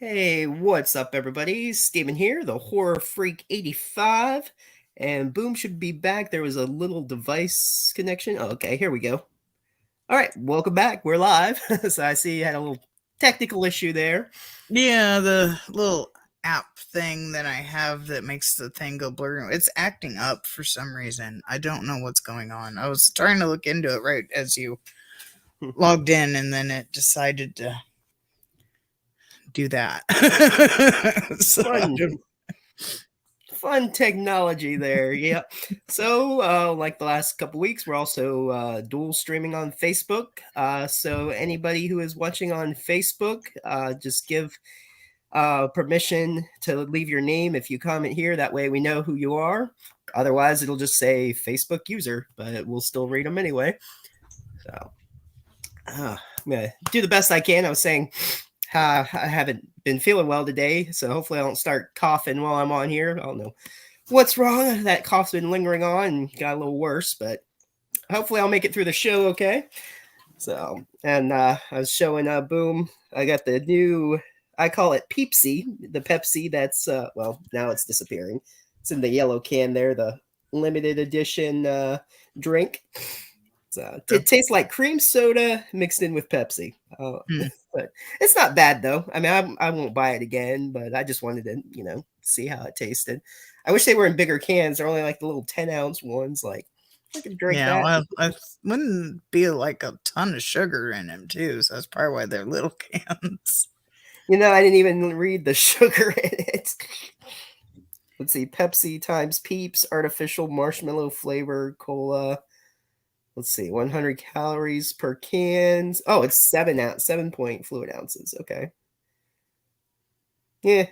Hey, what's up, everybody? Steven here, the Horror Freak 85, and Boom should be back. There was a little device connection. Oh, okay, here we go. All right, welcome back. We're live. So I see you had a little technical issue there. Yeah, the little app thing that I have that makes the thing go blurry. It's acting up for some reason. I don't know what's going on. I was trying to look into it right as you logged in, and then it decided to do that. So Fun, fun technology there. Yeah. So, like the last couple weeks, we're also dual streaming on Facebook. So anybody who is watching on Facebook, just give permission to leave your name if you comment here. That way we know who you are. Otherwise, it'll just say Facebook user, but we'll still read them anyway. So I'm going to do the best I can. I was saying I haven't been feeling well today, so hopefully I don't start coughing while I'm on here. I don't know what's wrong. That cough's been lingering on and got a little worse, but hopefully I'll make it through the show okay. So, and I was showing Boom. I got the new, I call it Peepsy, the Pepsi that's, well, now it's disappearing. It's in the yellow can there, the limited edition drink. It tastes like cream soda mixed in with Pepsi. But it's not bad, though. I mean, I won't buy it again, but I just wanted to, see how it tasted. I wish they were in bigger cans. They're only like the little 10-ounce ones. Like, I could drink yeah, that. well, I wouldn't be like a ton of sugar in them too, so that's probably why they're little cans. I didn't even read the sugar in it. Let's see, Pepsi times Peeps, artificial marshmallow flavor, cola. Let's see, 100 calories per cans. Oh, it's 7 point fluid ounces. Okay. Yeah.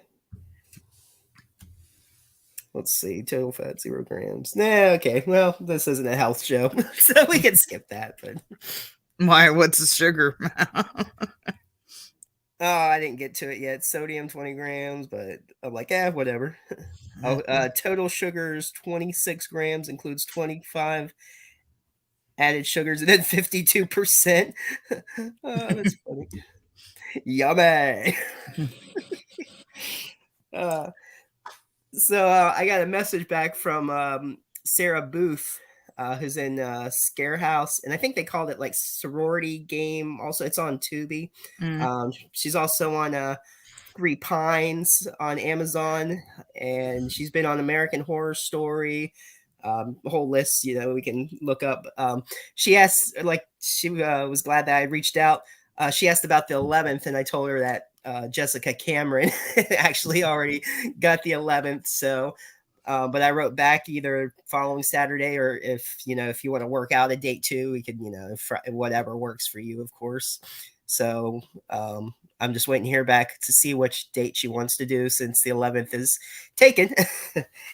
Let's see, total fat 0 grams. Nah, okay. Well, this isn't a health show, so we can skip that. But Why? What's the sugar? oh, I didn't get to it yet. Sodium 20 grams, but I'm like, whatever. Oh, total sugars 26 grams, includes 25 added sugars, and then 52%. That's funny. Yummy. uh, so I got a message back from Sarah Booth, who's in Scare House, and I think they called it like Sorority Game. Also, it's on Tubi. She's also on Three Pines on Amazon, and she's been on American Horror Story. A whole list, we can look up. She asked, like, she was glad that I reached out. She asked about the 11th, and I told her that Jessica Cameron actually already got the 11th. So, but I wrote back either following Saturday, or if you want to work out a date too, we could, whatever works for you, of course. So I'm just waiting to hear back to see which date she wants to do, since the 11th is taken.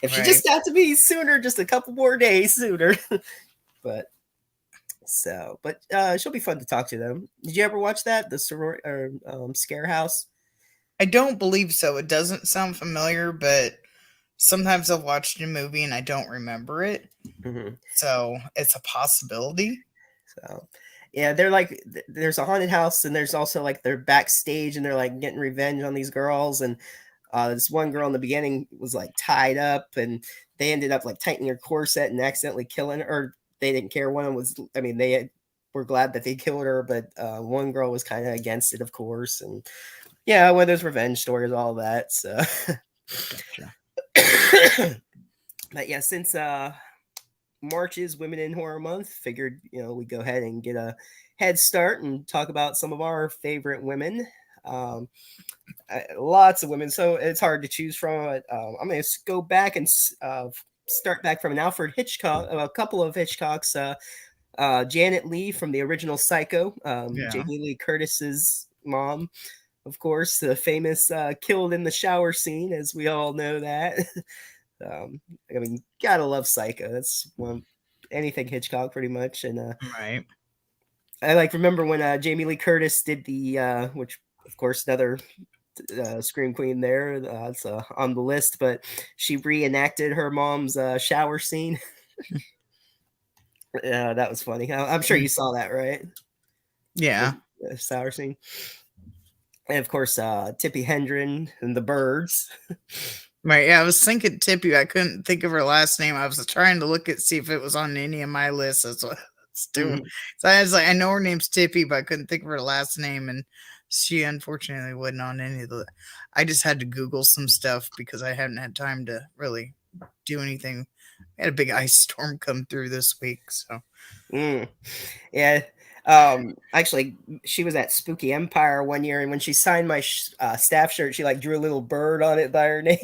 If she just got to be sooner, just a couple more days sooner. But she'll be fun to talk to, though. Did you ever watch that, the sorority or Scare House? I don't believe so. It doesn't sound familiar, but sometimes I've watched a movie and I don't remember it. Mm-hmm. So it's a possibility. So yeah, they're like, there's a haunted house, and there's also like they're backstage, and they're like getting revenge on these girls. And this one girl in the beginning was like tied up, and they ended up like tightening her corset and accidentally killing her. Or they didn't care. One was, I mean, were glad that they killed her, but one girl was kind of against it, of course. And yeah, well, there's revenge stories, all that. So, gotcha. But yeah, since March is Women in Horror Month, figured we go ahead and get a head start and talk about some of our favorite women. Lots of women, so it's hard to choose from. I'm going to go back and start back from an Alfred Hitchcock, a couple of Hitchcocks. Janet Leigh from the original Psycho, Jamie Lee Curtis's mom, of course, the famous killed in the shower scene, as we all know that. I mean, gotta love Psycho. That's anything Hitchcock, pretty much. And right. I remember when Jamie Lee Curtis did the which, of course, another Scream Queen there. It's on the list, but she reenacted her mom's shower scene. Yeah, that was funny. I'm sure you saw that, right? Yeah. The shower scene. And of course, Tippi Hedren and the Birds. Right. Yeah, I was thinking Tippy. I couldn't think of her last name. I was trying to look at see if it was on any of my lists. That's what I was doing. Mhm. So I was like, I know her name's Tippy, but I couldn't think of her last name, and she unfortunately wasn't on any of the. I just had to Google some stuff because I hadn't had time to really do anything. I had a big ice storm come through this week, so Mm. Yeah. Actually, she was at Spooky Empire one year, and when she signed my staff shirt, she like drew a little bird on it by her name,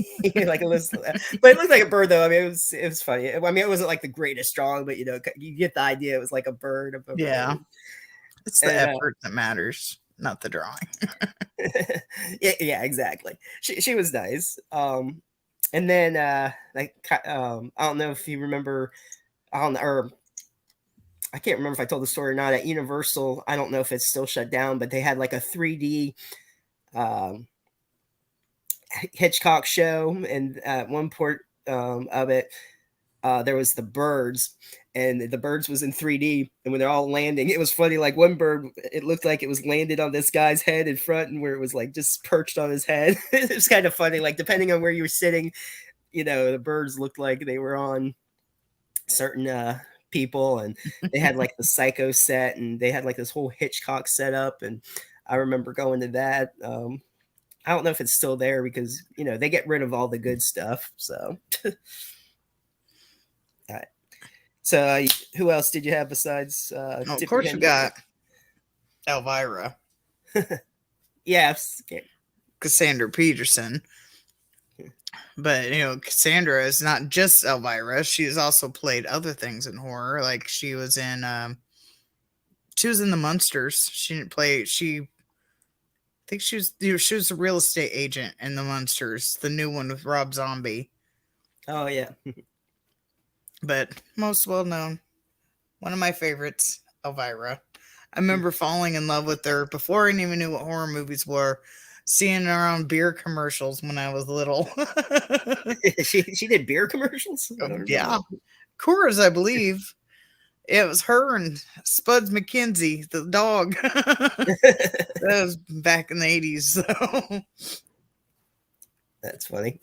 like it was, but it looked like a bird though. I mean, it was funny. I mean, it wasn't like the greatest drawing, but you get the idea. It was like a bird of a yeah, bird, it's the and effort that matters, not the drawing. yeah, exactly. She was nice. And then I don't know if you remember, I don't or I can't remember if I told the story or not. At Universal, I don't know if it's still shut down, but they had like a 3D um, Hitchcock show, and at one part of it, there was the birds, and the birds was in 3D. And when they're all landing, it was funny. Like one bird, it looked like it was landed on this guy's head in front, and where it was like just perched on his head. It was kind of funny. Like depending on where you were sitting, the birds looked like they were on certain people, and they had like the Psycho set, and they had like this whole Hitchcock setup, and I remember going to that. I don't know if it's still there because they get rid of all the good stuff. So, all right. So, who else did you have besides Oh, of Tippi course, you Hedren? got Elvira, Yes. Okay. Cassandra Peterson. But Cassandra is not just Elvira. She's also played other things in horror. Like she was in the Munsters. She didn't play. I think she was a real estate agent in the Munsters, the new one with Rob Zombie. Oh yeah. But most well known, one of my favorites, Elvira. I remember falling in love with her before I even knew what horror movies were. Seeing her on beer commercials when I was little. she did beer commercials. I don't remember. Yeah, Coors, I believe. It was her and Spuds McKenzie, the dog. That was back in the 80s. So. That's funny.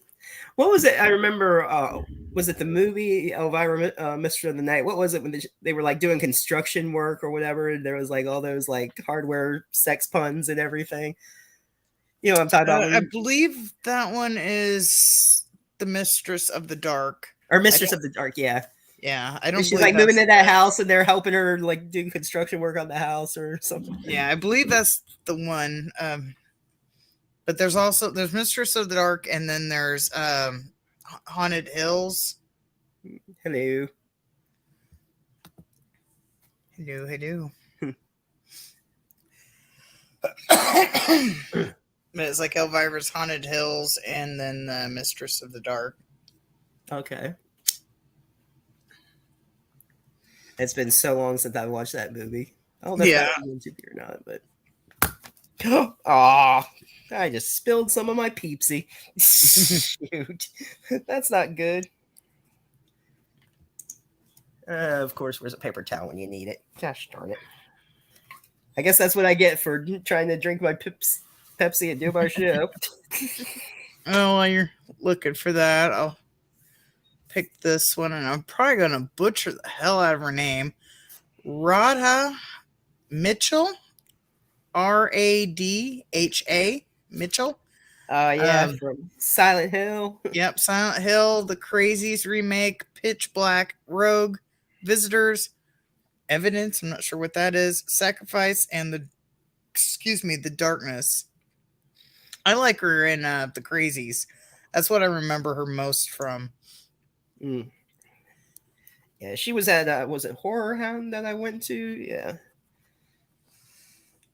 What was it? I remember. Was it the movie Elvira, Mistress of the Night? What was it when they were like doing construction work or whatever? And there was like all those like hardware sex puns and everything. You know what I'm talking about? I believe that one is the Mistress of the Dark. Or Mistress of the Dark, yeah. Yeah, I don't. She's like moving to that house, and they're helping her like doing construction work on the house or something. Yeah, I believe that's the one. But there's Mistress of the Dark, and then there's Haunted Hills. Hello. Hello. But it's like Elvira's Haunted Hills, and then the Mistress of the Dark. Okay. It's been so long since I watched that movie. I don't know if that was into or not, but I just spilled some of my Peepsy. Shoot, that's not good. Of course, where's a paper towel when you need it? Gosh darn it! I guess that's what I get for trying to drink my Pepsi and do my show. Oh, while you're looking for that, I'll pick this one, and I'm probably going to butcher the hell out of her name. Radha Mitchell, Radha Mitchell. Yeah, from Silent Hill. Yep, Silent Hill, The Crazies remake, Pitch Black, Rogue, Visitors, Evidence. I'm not sure what that is. Sacrifice, and the Darkness. I like her in The Crazies. That's what I remember her most from. Mm. Yeah, she was at was it Horror Hound that I went to? Yeah.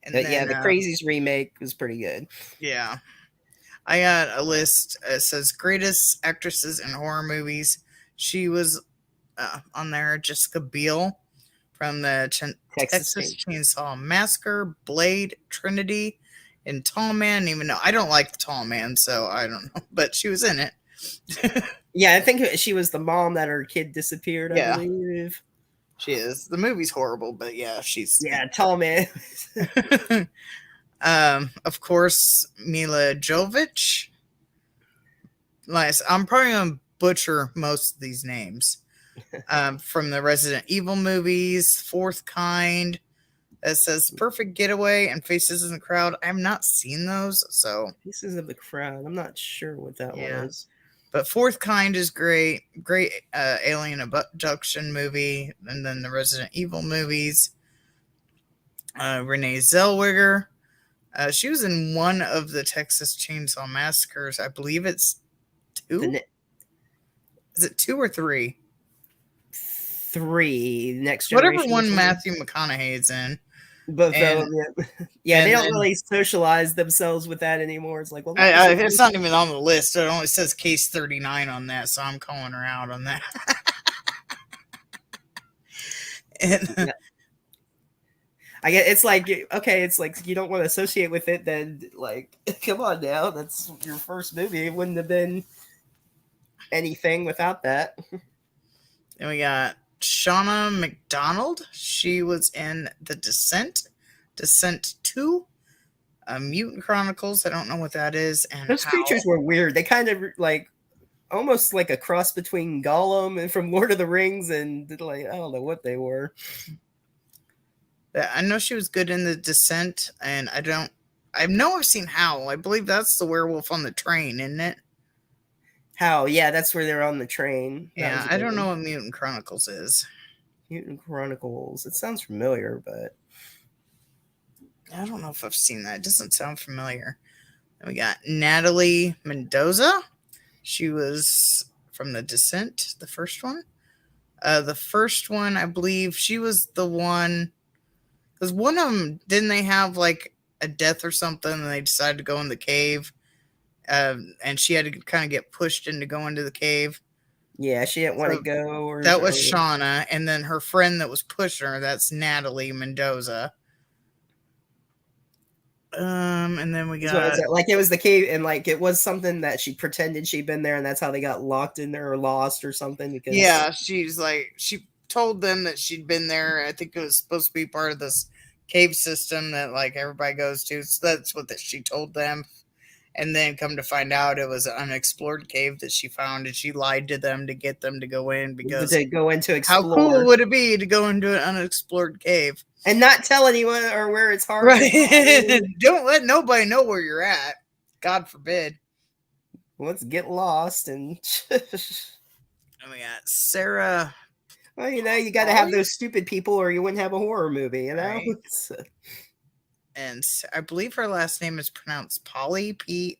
And then, the Crazies remake was pretty good. Yeah. I got a list. It says greatest actresses in horror movies. She was on there. Jessica Biel from the Texas Chainsaw Massacre, Blade, Trinity, and Tall Man. Even though I don't like the Tall Man, so I don't know. But she was in it. Yeah, I think she was the mom that her kid disappeared. I believe she is. The movie's horrible, but yeah, she's Tall Man. Of course, Mila Jovovich. Like, I'm probably gonna butcher most of these names. From the Resident Evil movies, Fourth Kind. It says Perfect Getaway and Faces in the Crowd. I have not seen those, so Pieces of the Crowd. I'm not sure what that yeah. was. But Fourth Kind is great. Great alien abduction movie. And then the Resident Evil movies. Renee Zellweger. She was in one of the Texas Chainsaw Massacres. I believe it's two. Is it 2 or 3? 3. Next Whatever Generation. one Matthew McConaughey's in. Both And- of them. Yeah, and they don't then- really socialize themselves with that anymore. It's like, well, it's not even on the list. It only says case 39 on that, so I'm calling her out on that. And, yeah. I get it's like, okay, it's like you don't want to associate with it, then like, come on now, that's your first movie. It wouldn't have been anything without that. Then we got Shauna McDonald. She was in The Descent, Descent 2, Mutant Chronicles. I don't know what that is. And Those creatures were weird. They kind of like almost like a cross between Gollum and from Lord of the Rings, and like I don't know what they were. I know she was good in The Descent, and I know I've seen Howl. I believe that's the werewolf on the train, isn't it? How? Yeah, that's where they're on the train. Yeah, I don't know what Mutant Chronicles is. Mutant Chronicles. It sounds familiar, but I don't know if I've seen that. It doesn't sound familiar. And we got Natalie Mendoza. She was from The Descent, the first one. The first one, I believe, she was the one. Because one of them, didn't they have like a death or something, and they decided to go in the cave? And she had to kind of get pushed into going to the cave. Yeah, she didn't want to go. That was Shauna, and then her friend that was pushing her, that's Natalie Mendoza. And then we got like it was the cave, and like it was something that she pretended she'd been there, and that's how they got locked in there or lost or something. Because she's like she told them that she'd been there. I think it was supposed to be part of this cave system that like everybody goes to. So that's what she told them. And then come to find out it was an unexplored cave that she found, and she lied to them to get them to go in because to go in to explore. How cool would it be to go into an unexplored cave and not tell anyone or where it's hard? Right. Don't let nobody know where you're at. God forbid. Let's get lost and we got Sarah. Well, you got to have those stupid people, or you wouldn't have a horror movie, Right. And I believe her last name is pronounced Polly, Polley.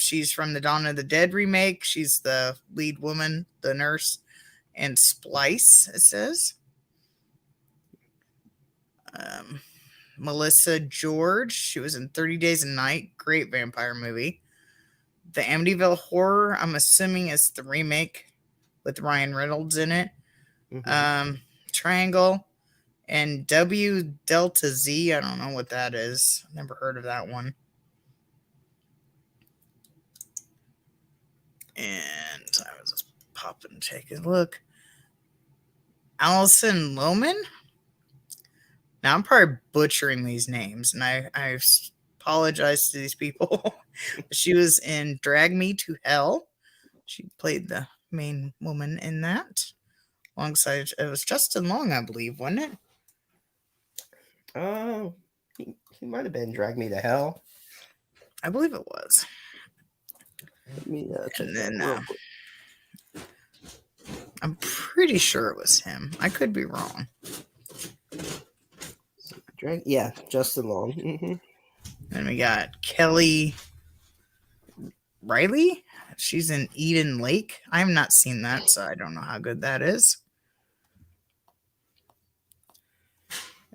She's from the Dawn of the Dead remake. She's the lead woman, the nurse, and Splice, it says. Melissa George. She was in 30 Days a Night. Great vampire movie. The Amityville Horror, I'm assuming is the remake with Ryan Reynolds in it. Mm-hmm. Triangle. And W Delta Z, I don't know what that is. Never heard of that one. And I was just popping and taking a look. Allison Lohman. Now I'm probably butchering these names, and I apologize to these people. She was in Drag Me to Hell. She played the main woman in that. Alongside, it was Justin Long, I believe, wasn't it? Oh, he might have been Drag Me to Hell. I believe it was. Let me check And then that real quick. I'm pretty sure it was him. I could be wrong. Yeah, Justin Long. Mm-hmm. Then we got Kelly Riley. She's in Eden Lake. I have not seen that, so I don't know how good that is.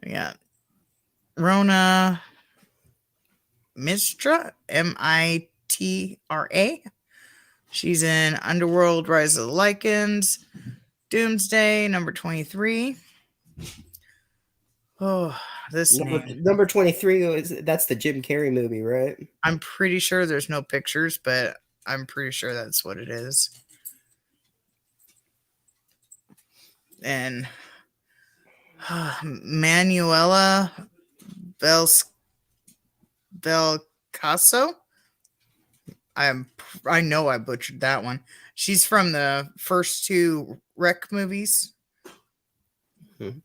We got Rona Mitra, Mitra. She's in Underworld, Rise of the Lycans, Doomsday, number 23. Oh, this number 23 that's the Jim Carrey movie, right? I'm pretty sure there's no pictures, but I'm pretty sure that's what it is. And Manuela Belcaso. I know I butchered that one. She's from the first two Rec movies. Mhm.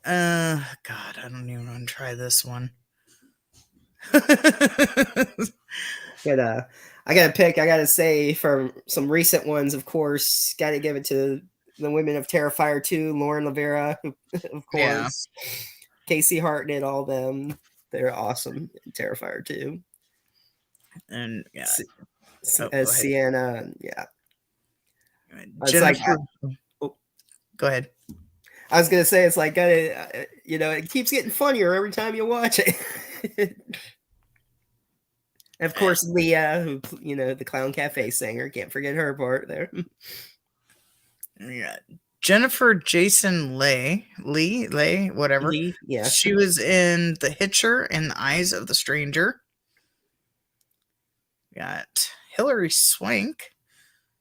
God, I don't even want to try this one. But I gotta pick. I gotta say from some recent ones, of course, gotta give it to the women of Terrifier 2, Lauren Lavera, of Yeah. course, Casey Hartnett, all them. They're awesome in Terrifier 2. And yeah, Go ahead. Sienna, yeah. It's Jennifer. oh, go ahead. I was gonna say it's like it keeps getting funnier every time you watch it. Of course, Leah, who the Clown Cafe singer, can't forget her part there. Yeah, Jennifer Jason Leigh, whatever. Lee, yeah. She was in The Hitcher and The Eyes of the Stranger. Got Hilary Swank.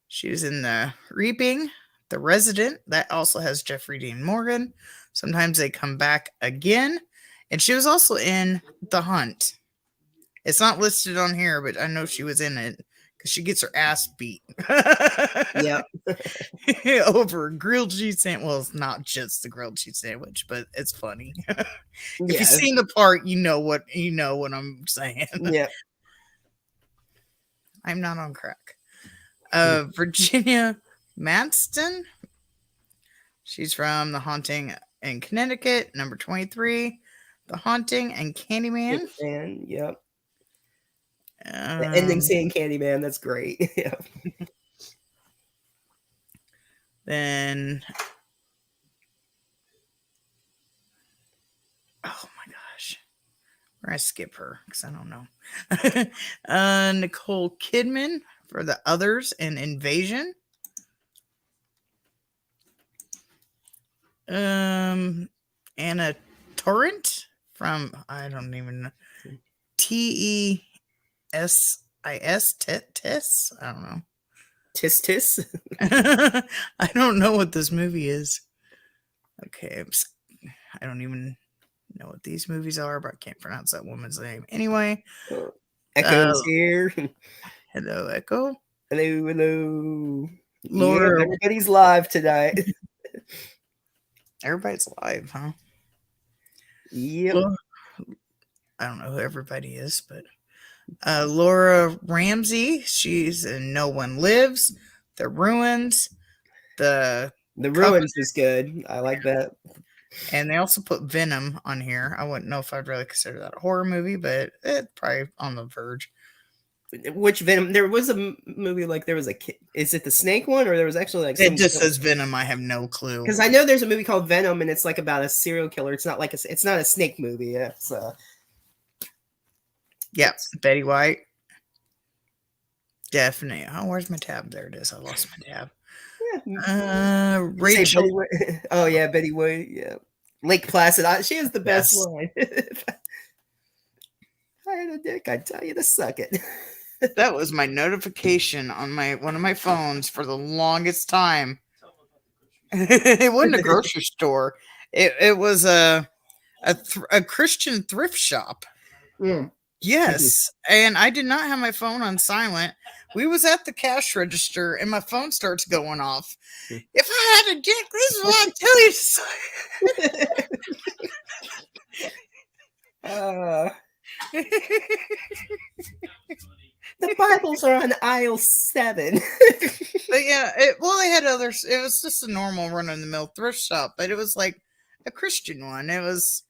She was in The Reaping, The Resident. That also has Jeffrey Dean Morgan. Sometimes they come back again. And she was also in The Hunt. It's not listed on here, but I know she was in it because she gets her ass beat. Yeah. Over a grilled cheese sandwich. Well, it's not just the grilled cheese sandwich, but it's funny. If you've seen the part, you know what I'm saying. Yeah. I'm not on crack. Virginia Madsen. She's from The Haunting in Connecticut, number 23. The Haunting and Candyman. And yep. The ending scene, Candyman. That's great. Yeah. Then, oh my gosh, we're gonna skip her because I don't know. Nicole Kidman for The Others and Invasion. Anna Torrent from I don't even know. TESIS. Tis. I don't know. Tis. I don't know what this movie is. Okay, I don't even know what these movies are, but I can't pronounce that woman's name. Anyway, Echo's here. Hello, Echo. Hello. Laura. Yeah, everybody's live tonight. Everybody's live, huh? Yep. Well, I don't know who everybody is, but Laura Ramsey. She's in No One Lives, The Ruins, The Ruins is good. I like that. And they also put Venom on here. I wouldn't know if I'd really consider that a horror movie, but it's probably on the verge. Which Venom? There was a movie like there was a. Is it the snake one, or there was actually like? It just says Venom. I have no clue. Because I know there's a movie called Venom, and it's like about a serial killer. It's not like it's not a snake movie. It's yeah, Betty White. Definitely. Oh, where's my tab? There it is. I lost my tab. Yeah. Rachel. Oh yeah, Betty White. Yeah. Lake Placid. She has the best line. I had a dick, I'd tell you to suck it. That was my notification on one of my phones for the longest time. It wasn't a grocery store. It was a Christian thrift shop. Mm. Yes, and I did not have my phone on silent. We was at the cash register, and my phone starts going off. If I had a dick, this is what I'd tell you. The Bibles are on aisle 7. But yeah, they had others. It was just a normal run-of-the-mill thrift shop, but it was like a Christian one. It was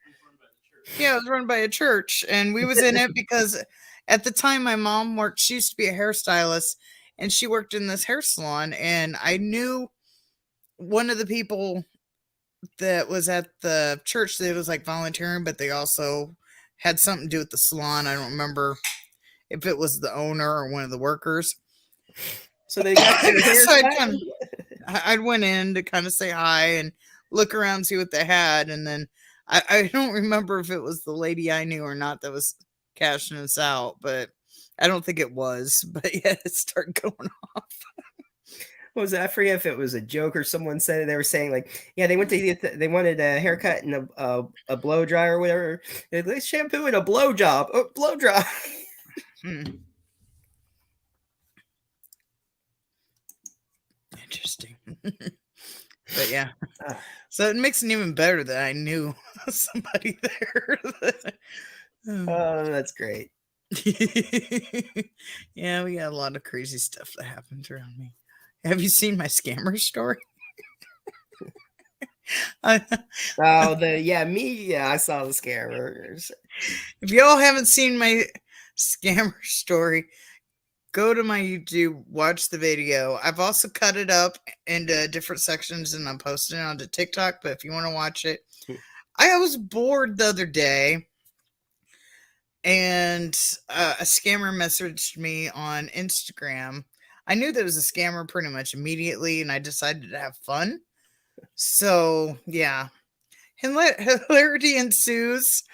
run by a church, and we was in it because at the time my mom worked. She used to be a hairstylist, and she worked in this hair salon, and I knew one of the people that was at the church that was like volunteering, but they also had something to do with the salon. I don't remember if it was the owner or one of the workers. So they got their hair. So I went in to kind of say hi and look around, see what they had, and then I don't remember if it was the lady I knew or not that was cashing us out, but I don't think it was. But yeah, it started going off. what was it? I forget if it was a joke or someone said it. They were saying like, yeah, they went to get they wanted a haircut and a blow dry or whatever. They shampoo and a blow job, blow dry. Interesting. But yeah, Ah. so it makes it even better that I knew somebody there. Oh, that's great. Yeah, we got a lot of crazy stuff that happens around me. Have you seen my scammer story? Oh, I saw the scammers. If y'all haven't seen my scammer story, go to my YouTube, watch the video. I've also cut it up into different sections and I'm posting it onto TikTok. But if you want to watch it, I was bored the other day and a scammer messaged me on Instagram. I knew that it was a scammer pretty much immediately and I decided to have fun. So, yeah. Hilarity ensues.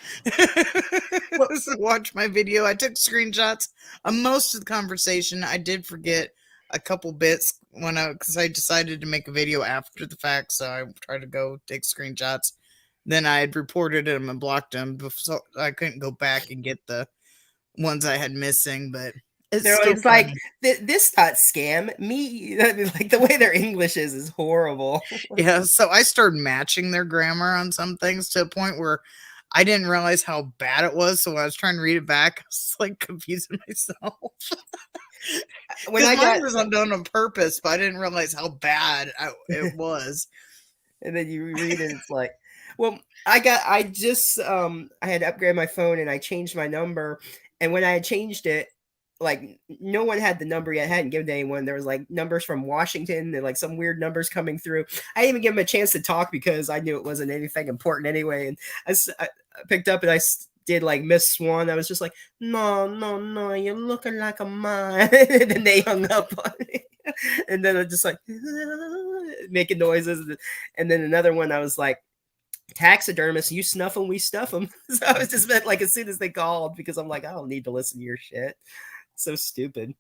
Watch my video. I took screenshots of most of the conversation. I did forget a couple bits because I decided to make a video after the fact, so I tried to go take screenshots. Then I had reported them and blocked them, so I couldn't go back and get the ones I had missing. But it's like this not scam me. Like the way their English is horrible. Yeah, so I started matching their grammar on some things to a point where I didn't realize how bad it was. So when I was trying to read it back, I was like confusing myself. When mine was done on purpose, but I didn't realize how bad it was. And then you read it, it's like, well, I had upgraded my phone and I changed my number. And when I had changed it, like no one had the number yet. I hadn't given to anyone. There was like numbers from Washington and like some weird numbers coming through. I didn't even give him a chance to talk because I knew it wasn't anything important anyway. And I picked up and I did like Miss Swan. I was just like, no, you're looking like a mime. And then they hung up on me. And then I just like making noises. And then another one, I was like, taxidermist, you snuff them, we stuff them. So I was just meant like as soon as they called because I'm like, I don't need to listen to your shit. So stupid.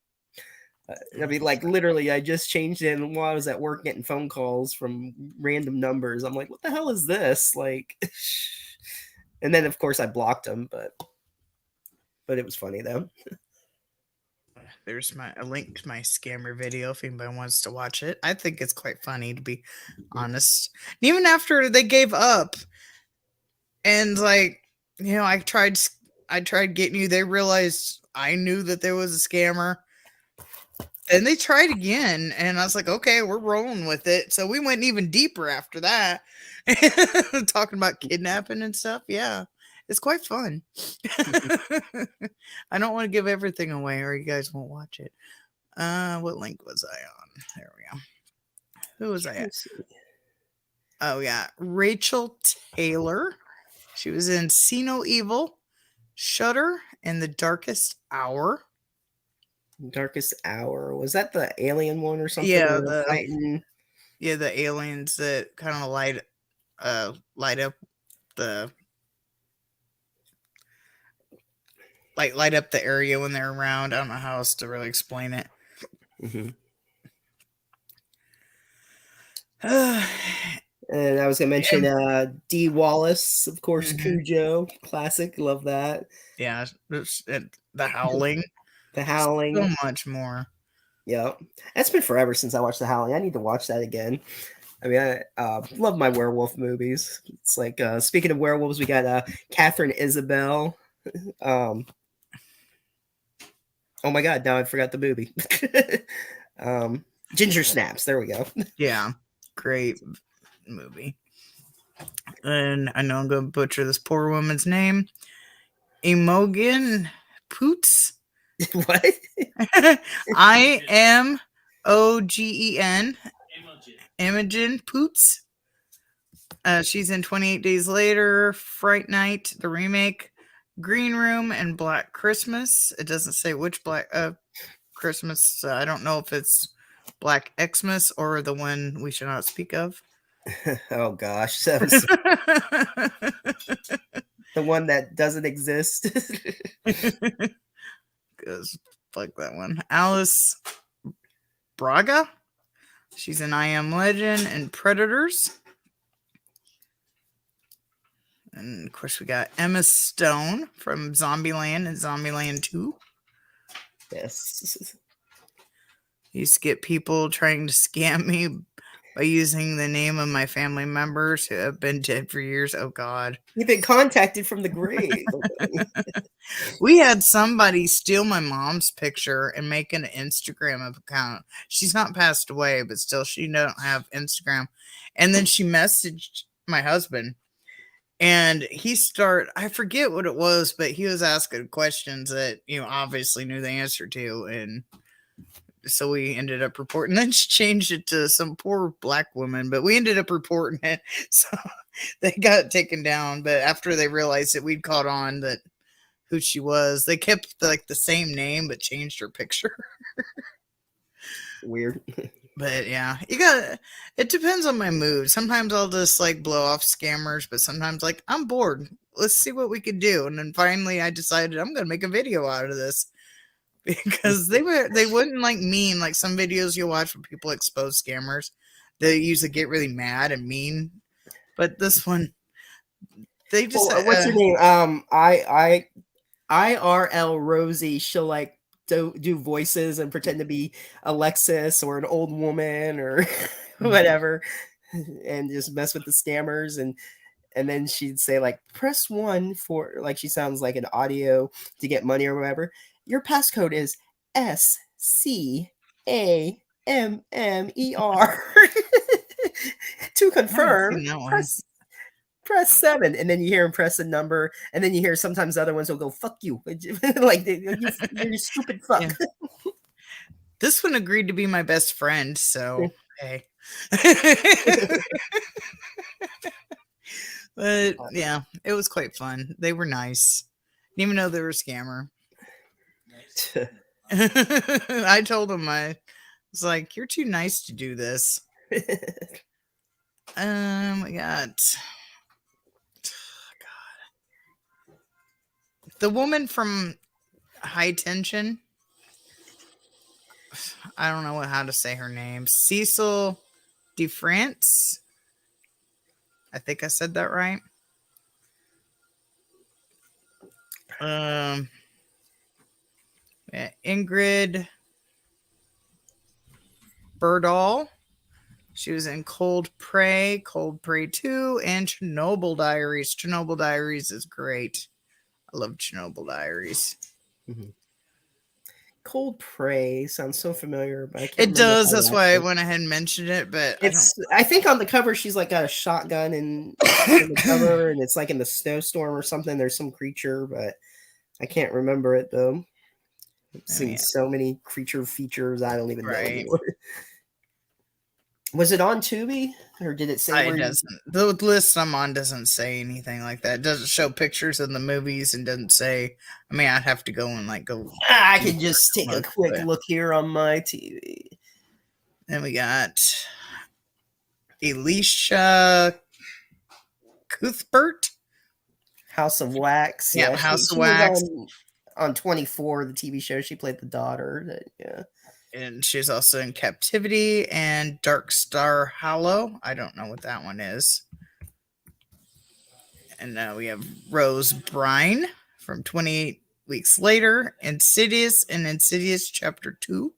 I mean, like literally, I just changed it while I was at work getting phone calls from random numbers. I'm like, what the hell is this? Like, and then of course I blocked them, but it was funny though. There's a link to my scammer video if anybody wants to watch it. I think it's quite funny, to be honest. And even after they gave up, and like, you know, I tried getting you. They realized I knew that there was a scammer. And they tried again, and I was like, okay, we're rolling with it. So we went even deeper after that. Talking about kidnapping and stuff. Yeah, it's quite fun. I don't want to give everything away or you guys won't watch it. What link was I on? There we go. Who was I at? Oh, yeah. Rachel Taylor. She was in See No Evil, Shudder, and The Darkest Hour. Darkest Hour. Was that the alien one or something? Yeah, the aliens that kind of light up the light up the area when they're around. I don't know how else to really explain it. Mm-hmm. And I was gonna mention Dee Wallace, of course, Cujo, classic, love that. Yeah, The Howling. The Howling. So much more. Yeah, that's been forever since I watched The Howling. I need to watch that again. I mean, I love my werewolf movies. It's like, speaking of werewolves, we got Catherine Isabel. Oh my God, now I forgot the movie. Ginger Snaps, there we go. Yeah, great movie. And I know I'm going to butcher this poor woman's name. Imogen Poots. What? Imogen. Imogen Poots. She's in 28 Days Later, Fright Night, the remake, Green Room, and Black Christmas. It doesn't say which Black Christmas. I don't know if it's Black Xmas or the one we should not speak of. Oh gosh, that was the one that doesn't exist. Because fuck that one. Alice Braga. She's in I Am Legend and Predators. And of course, we got Emma Stone from Zombieland and Zombieland 2. Yes. I used to get people trying to scam me by using the name of my family members who have been dead for years. Oh, God. You've been contacted from the grave. We had somebody steal my mom's picture and make an Instagram account. She's not passed away, but still, she don't have Instagram. And then she messaged my husband. And I forget what it was, but he was asking questions that, obviously knew the answer to. And so we ended up reporting. Then she changed it to some poor black woman, but we ended up reporting it. So they got it taken down. But after they realized that we'd caught on that who she was, they kept the same name, but changed her picture. Weird. But yeah, it depends on my mood. Sometimes I'll just blow off scammers, but sometimes I'm bored. Let's see what we could do. And then finally I decided I'm going to make a video out of this because they wouldn't mean some videos you'll watch when people expose scammers. They usually get really mad and mean, but this one, they just, what's her name? IRL Rosie. She'll do voices and pretend to be Alexis or an old woman or whatever, and just mess with the scammers. And then she'd say press 1 for she sounds like an audio to get money or whatever. Your passcode is SCAMMER. To confirm, press 7, and then you hear him press a number, and then you hear sometimes other ones will go "fuck you," you're a stupid fuck. Yeah. This one agreed to be my best friend, so hey. But yeah, it was quite fun. They were nice, even though they were a scammer. I told them I was like, "You're too nice to do this." We got. The woman from High Tension. I don't know how to say her name. Cecil DeFrance. I think I said that right. Ingrid Berdahl. She was in Cold Prey 2, and Chernobyl Diaries. Chernobyl Diaries is great. I love Chernobyl Diaries. Mm-hmm. Cold Prey sounds so familiar, but I can't it does. That's why I went ahead and mentioned it. But I think on the cover she's got a shotgun in the cover, and it's in the snowstorm or something. There's some creature, but I can't remember it though. I've seen so many creature features, I don't even know anymore. Was it on Tubi, or did it say? It doesn't. The list I'm on doesn't say anything like that. It doesn't show pictures of the movies and doesn't say. I mean, I'd have to go and go. I can just take a quick look here on my TV. Then we got Alicia Cuthbert, House of Wax. Yeah, House of Wax. On 24, the TV show, she played the daughter. Yeah. And she's also in Captivity and Dark Star Hollow. I don't know what that one is. And now we have Rose Byrne from 28 Weeks Later, Insidious and Insidious Chapter 2.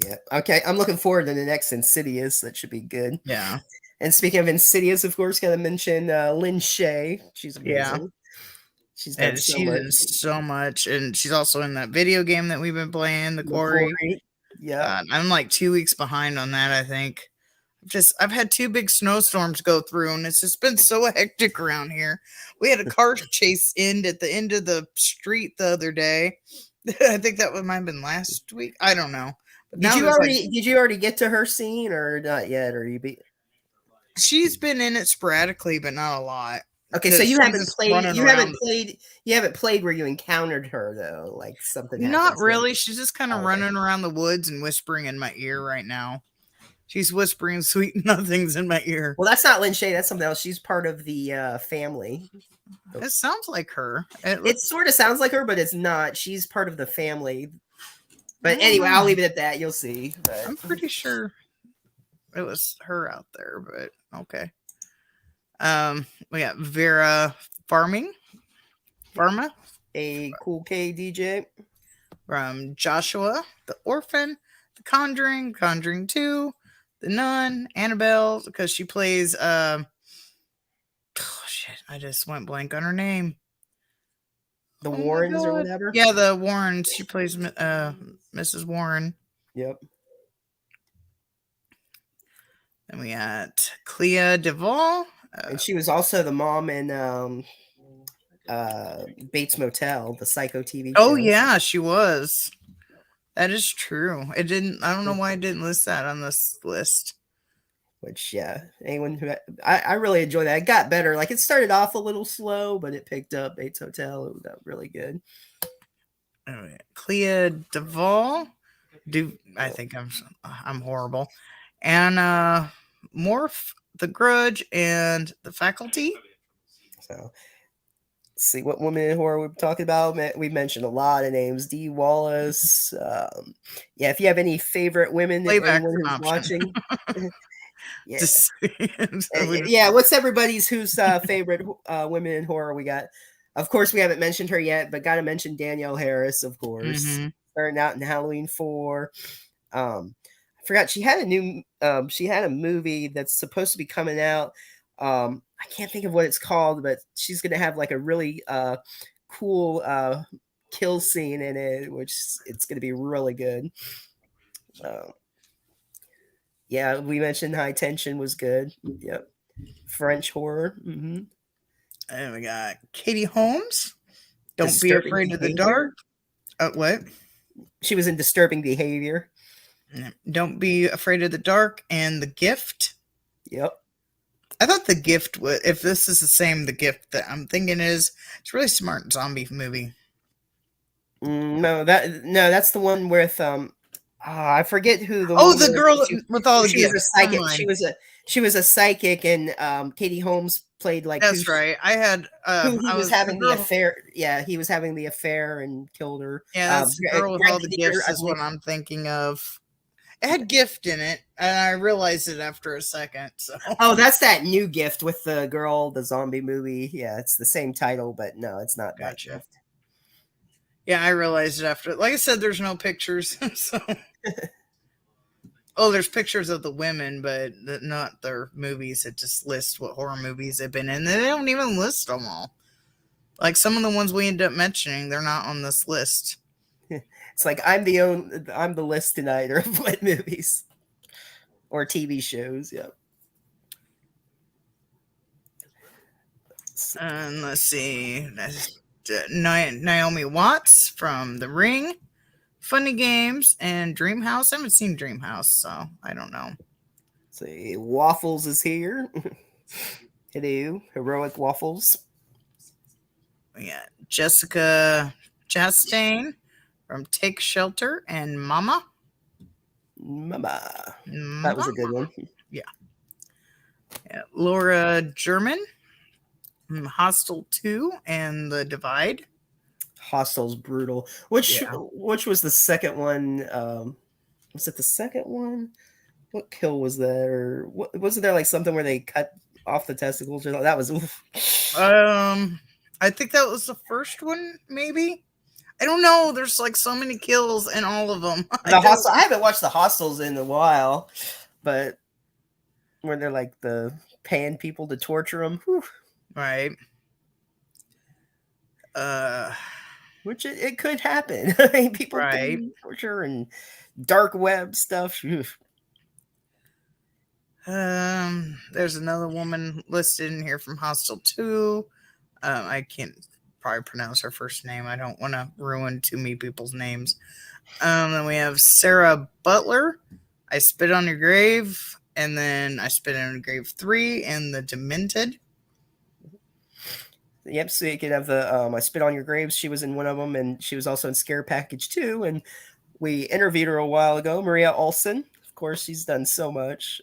Yeah. Okay. I'm looking forward to the next Insidious. That should be good. Yeah. And speaking of Insidious, of course, got to mention Lin Shaye. She's amazing. Yeah. She's in so much, and she's also in that video game that we've been playing, The Quarry. Yeah, I'm 2 weeks behind on that. I think I've had 2 big snowstorms go through, and it's just been so hectic around here. We had a car chase at the end of the street the other day. I think that might have been last week. I don't know. But did you already get to her scene or not yet? Or She's been in it sporadically, but not a lot. Okay, so you haven't played where you encountered her though, something. Not really. She's just kind of running around the woods and whispering in my ear right now. She's whispering sweet nothings in my ear. Well, that's not Lin Shaye. That's something else. She's part of the family. It sounds like her. It sort of sounds like her, but it's not. She's part of the family. But anyway, I'll leave it at that. You'll see. But I'm pretty sure it was her out there, but okay. We got Vera Farma a Cool K DJ from Joshua, The Orphan, The Conjuring, Conjuring 2, The Nun, Annabelle, because she plays oh shit, I just went blank on her name. The Warrens or whatever. Yeah, the Warrens. She plays Mrs. Warren. Yep. Then we got Clea Duvall. And she was also the mom in Bates Motel, the Psycho TV show. Oh yeah, she was. That is true. It didn't. I don't know why it didn't list that on this list. Which anyone who I really enjoyed that. It got better. Like it started off a little slow, but it picked up. Bates Hotel. It got really good. All right. Clea Duvall. I think I'm horrible. And Morph, The Grudge, and The Faculty. So, let's see what women in horror we're talking about. We mentioned a lot of names. Dee Wallace. Yeah, if you have any favorite women that anyone who's watching. Yeah. Yeah, what's everybody's favorite women in horror we got? Of course, we haven't mentioned her yet, but got to mention Danielle Harris, of course. Mm-hmm. Starting out in Halloween 4. I forgot she had a movie that's supposed to be coming out. I can't think of what it's called, but she's gonna have like a really cool kill scene in it, which it's gonna be really good. Yeah, we mentioned High Tension was good. Yep. French horror. Mm-hmm. And we got Katie Holmes. Don't Be Afraid of the Dark. What? She was in Disturbing Behavior. Don't Be Afraid of the Dark and The Gift. Yep. I thought The Gift was, if this is the same The Gift that I'm thinking is, it's a really smart zombie movie. No, that's the one with I forget who the the girl with all the gifts. Was a psychic. She was a psychic, and Katie Holmes played like. That's right. I had who he was having the affair. Yeah, he was having the affair and killed her. Yeah, that's the girl with all the gifts is what I'm thinking of. It had Gift in it, and I realized it after a second. So. Oh, that's that new Gift with the girl, the zombie movie. Yeah, it's the same title, but no, it's not that Gift. Yeah, I realized it after. Like I said, there's no pictures. So. Oh, there's pictures of the women, but not their movies. It just lists what horror movies they've been in. They don't even list them all. Like some of the ones we end up mentioning, they're not on this list. It's like I'm the list tonight of what movies or TV shows. Yep. And let's see. Naomi Watts from The Ring, Funny Games, and Dream House. I haven't seen Dream House, so I don't know. Let's see. Waffles is here. Hello, Heroic Waffles. We got Jessica Chastain from Take Shelter and Mama. That was a good one. Yeah. Laura German from Hostel 2 and The Divide. Hostel's brutal. Which was the second one? Was it the second one? What kill was there? Wasn't there like something where they cut off the testicles? Or that was. Oof. I think that was the first one. Maybe. I don't know. There's like so many kills in all of them. I haven't watched the Hostels in a while, but where they're like paying people to torture them. Whew. Right. Which it could happen. I mean, people do torture and dark web stuff. There's another woman listed in here from Hostel 2. I can't probably pronounce her first name. I don't want to ruin too many people's names. Then we have Sarah Butler. I Spit on Your Grave, and then I Spit on Your Grave 3 and The Demented. Yep, so you could have the I Spit on Your Graves. She was in one of them, and she was also in Scare Package 2. And we interviewed her a while ago, Maria Olsen. Of course, she's done so much.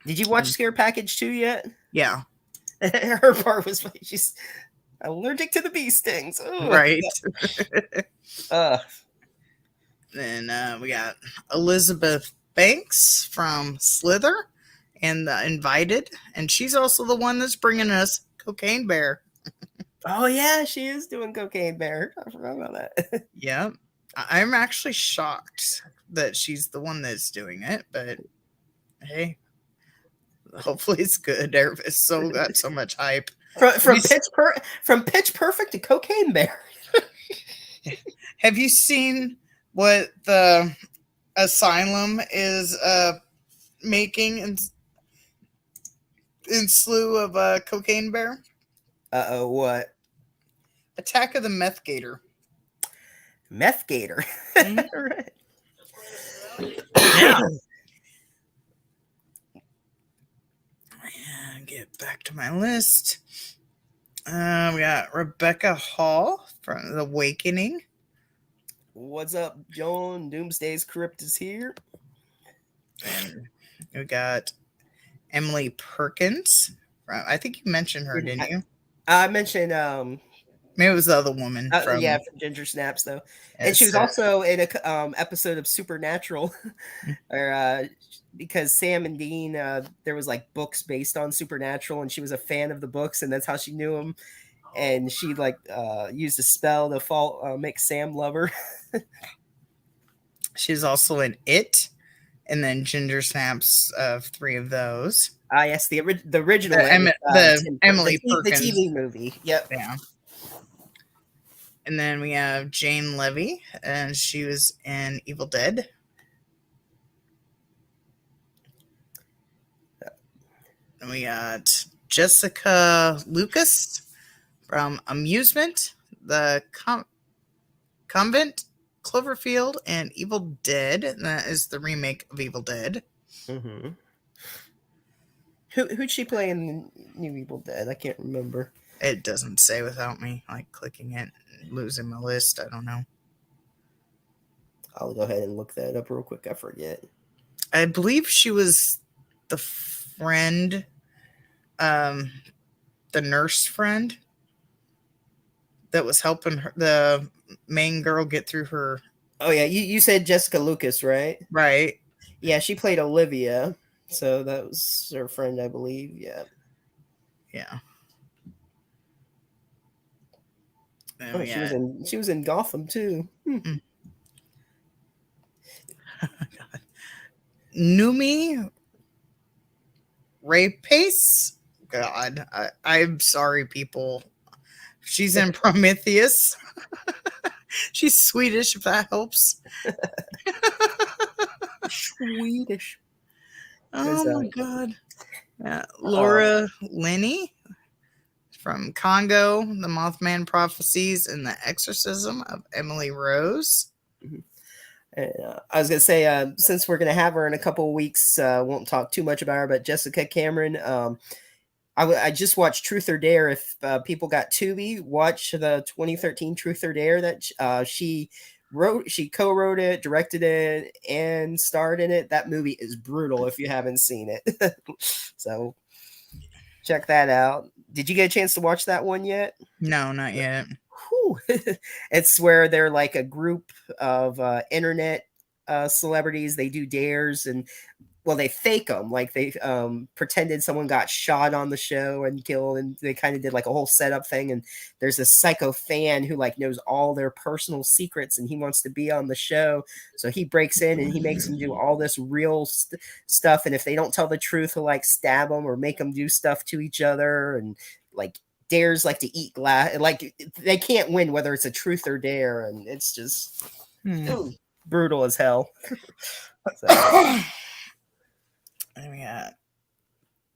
Did you watch Scare Package 2 yet? Yeah. Her part was funny. She's allergic to the bee stings. Ugh. Right. Then we got Elizabeth Banks from Slither and The Invited, and she's also the one that's bringing us Cocaine Bear. Oh yeah, she is doing Cocaine Bear. I forgot about that. Yeah, I'm actually shocked that she's the one that's doing it, but hey, hopefully it's good. It's so got so much hype. From Pitch Perfect to Cocaine Bear. Have you seen what the Asylum is making in slew of Cocaine Bear? What? Attack of the Meth Gator. Meth Gator. Right. Yeah. Get back to my list. We got Rebecca Hall from The Awakening. What's up, John? Doomsday's Crypt is here. And we got Emily Perkins. I think you mentioned her, didn't you? I mentioned maybe it was the other woman from Ginger Snaps though, and she was also in a episode of Supernatural, or because Sam and Dean, there was like books based on Supernatural, and she was a fan of the books, and that's how she knew him, and she like used a spell to make Sam love her. She's also in It, and then Ginger Snaps of 3 of those. Yes, the original, Emily Perkins, the TV movie. Yep. Yeah. And then we have Jane Levy, and she was in Evil Dead. And we got Jessica Lucas from Amusement, The Convent, Cloverfield, and Evil Dead. And that is the remake of Evil Dead. Mm-hmm. Who'd she play in the new Evil Dead? I can't remember. It doesn't say without me like clicking it, losing my list. I don't know. I'll go ahead and look that up real quick. I forget. I believe she was the friend, the nurse friend that was helping the main girl get through her. Oh yeah, you said Jessica Lucas, right? Right. Yeah, she played Olivia, so that was her friend, I believe. Yeah. Yeah. Oh, she was in Gotham too. Noomi Rapace. God, I'm sorry, people. She's in Prometheus. She's Swedish, if that helps. Swedish. Oh my God. Laura Linney from Congo, The Mothman Prophecies, and The Exorcism of Emily Rose. I was going to say, since we're going to have her in a couple of weeks, won't talk too much about her, but Jessica Cameron, I just watched Truth or Dare. If people got Tubi, watch the 2013 Truth or Dare that she co-wrote it, directed it, and starred in it. That movie is brutal if you haven't seen it. So check that out. Did you get a chance to watch that one yet? No, not yet. It's where they're like a group of internet celebrities. They do dares, and well, they fake them. Like they pretended someone got shot on the show and killed, and they kind of did like a whole setup thing. And there's a psycho fan who like knows all their personal secrets, and he wants to be on the show. So he breaks in and he makes them do all this real stuff. And if they don't tell the truth, he'll like stab them or make them do stuff to each other. And like dares like to eat glass. Like they can't win whether it's a truth or dare, and it's just brutal as hell. And we got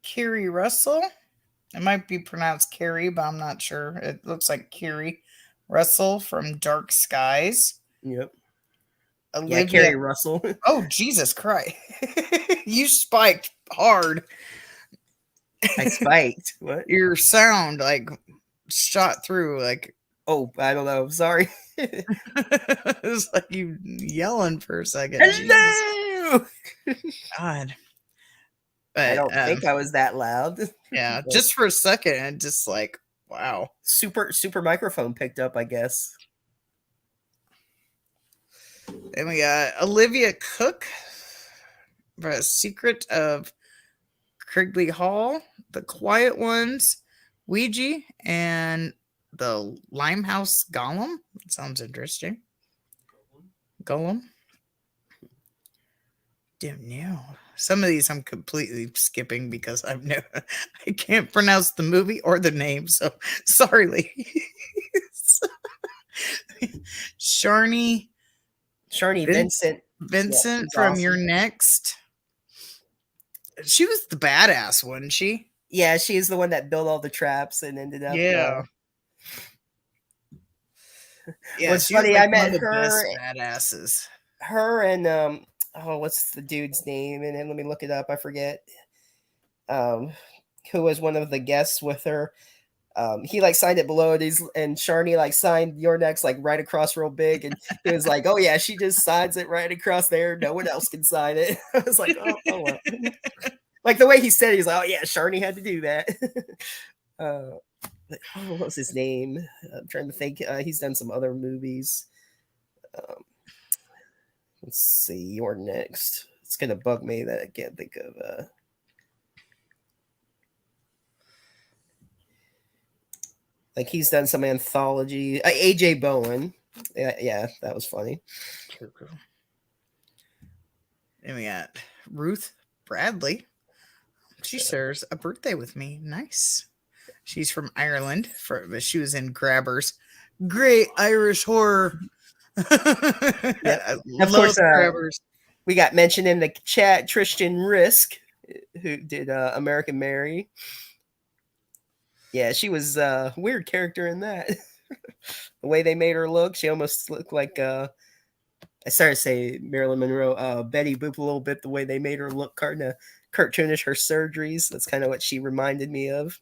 Kiri Russell. It might be pronounced Carrie, but I'm not sure. It looks like Kiri Russell from Dark Skies. Yep. Olivia... Yeah, Keri Russell. Oh, Jesus Christ. You spiked hard. I spiked. What? Your sound like shot through like... Oh, I don't know. Sorry. It was like you yelling for a second. Hello! God. But, I don't think I was that loud. Yeah, just for a second, and just like, wow. Super microphone picked up, I guess. Then we got Olivia Cook for A Secret of Krigley Hall, The Quiet Ones, Ouija, and the Limehouse Golem. That sounds interesting. Golem. Damn, no. Some of these I'm completely skipping because I can't pronounce the movie or the name. So sorry, ladies. Sharni Vincent. Vincent she's from awesome. Your Next. She was the badass, wasn't she? Yeah, she is the one that built all the traps and ended up. Yeah. Yeah, What's she was funny, like I one met of the best her, badasses. and oh, what's the dude's name? And then let me look it up. I forget. Who was one of the guests with her? He like signed it below it, and Sharni like signed Your Next like right across real big, and he was like, "Oh yeah, she just signs it right across there. No one else can sign it." I was like, "Oh well." Like the way he said it, he's like, "Oh yeah, Sharni had to do that." What was his name? I'm trying to think. He's done some other movies. Um, let's see. You're Next. It's gonna bug me that I can't think of. Like he's done some anthology. AJ Bowen. Yeah, that was funny. Then we got Ruth Bradley. She shares a birthday with me. Nice. She's from Ireland. She was in Grabbers. Great Irish horror. Yep. I Of love course, Grabbers. we got mentioned in the chat Tristan Risk, who did American Mary. Yeah, she was a weird character in that. The way they made her look, she almost looked like I started to say Marilyn Monroe, Betty Boop a little bit. The way they made her look, kind of cartoonish, her surgeries. That's kind of what she reminded me of.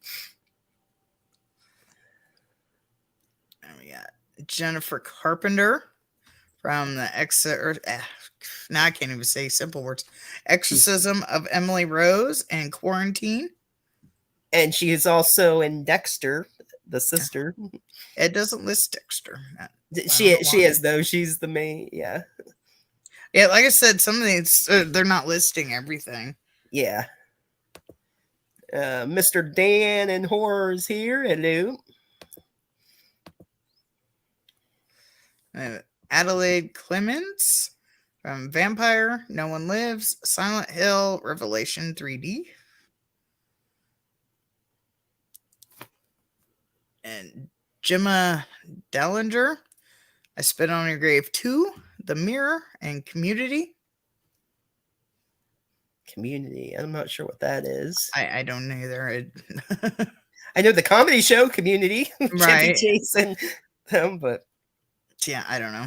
And we got Jennifer Carpenter from the now I can't even say simple words. Exorcism of Emily Rose and Quarantine. And she is also in Dexter, the sister. It doesn't list Dexter. She is though. She's the main. Yeah. Yeah, like I said, some of these they're not listing everything. Yeah. Mr. Dan and Horrors here. Hello. Adelaide Clements from Vampire, No One Lives, Silent Hill, Revelation 3D. And Gemma Dellinger, I Spit on Your Grave 2, The Mirror, and Community. Community. I'm not sure what that is. I don't either. I know the comedy show Community. Right. Jason them, but yeah, I don't know.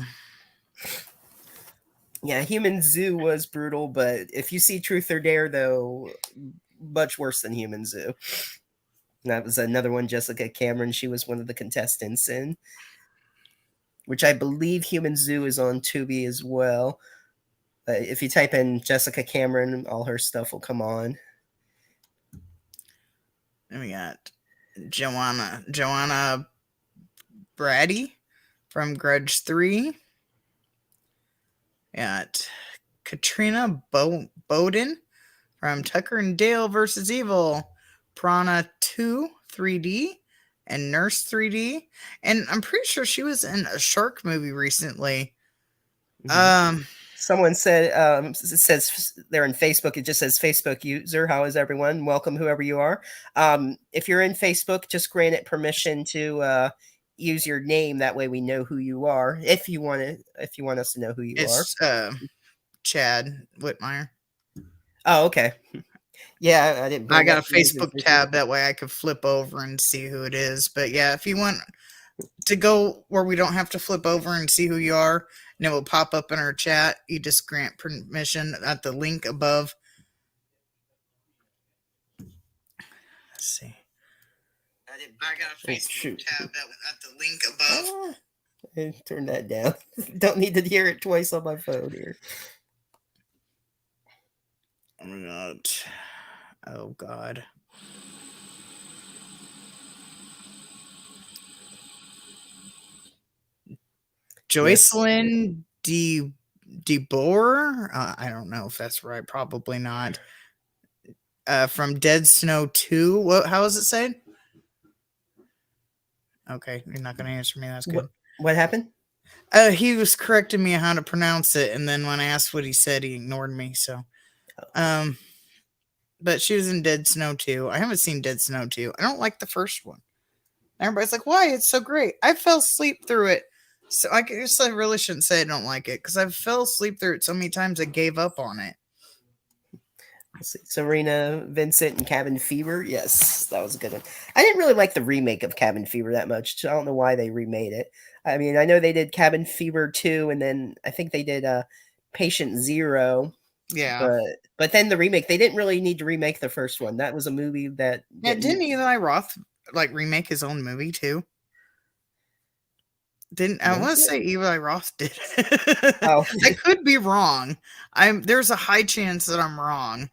Yeah, Human Zoo was brutal, but if you see Truth or Dare, though, much worse than Human Zoo. And that was another one, Jessica Cameron. She was one of the contestants in, which I believe Human Zoo is on Tubi as well. If you type in Jessica Cameron, all her stuff will come on. And we got Joanna Brady from Grudge 3. Got Katrina Bowden from Tucker and Dale versus Evil, Prana 2 3D, and Nurse 3D. And I'm pretty sure she was in a shark movie recently. Mm-hmm. Someone said, it says they're in Facebook. It just says Facebook user. How is everyone? Welcome, whoever you are. If you're in Facebook, just grant it permission to use your name. That way we know who you are. If you want us to know who you are. Chad Whitmire. Oh, okay. Yeah, I didn't. I got a Facebook tab. That way I could flip over and see who it is. But yeah, if you want to go where we don't have to flip over and see who you are, and it will pop up in our chat, you just grant permission at the link above. Let's see. I got a Facebook tab at the link above. Turn that down. Don't need to hear it twice on my phone here. Oh God. Joycelyn D. DeBoer. I don't know if that's right. Probably not. From Dead Snow 2. How is it said? Okay, you're not going to answer me. That's good. What happened? He was correcting me on how to pronounce it, and then when I asked what he said, he ignored me. So, but she was in Dead Snow 2. I haven't seen Dead Snow 2. I don't like the first one. Everybody's like, why? It's so great. I fell asleep through it. So I guess I really shouldn't say I don't like it because I fell asleep through it so many times I gave up on it. Serena Vincent and Cabin Fever. Yes, that was a good one. I didn't really like the remake of Cabin Fever that much. I don't know why they remade it. I mean, I know they did Cabin Fever 2, and then I think they did Patient Zero. Yeah. But then the remake, they didn't really need to remake the first one. That was a movie that... Didn't Eli Roth remake his own movie too? I want to say Eli Roth did. Oh. I could be wrong. There's a high chance that I'm wrong.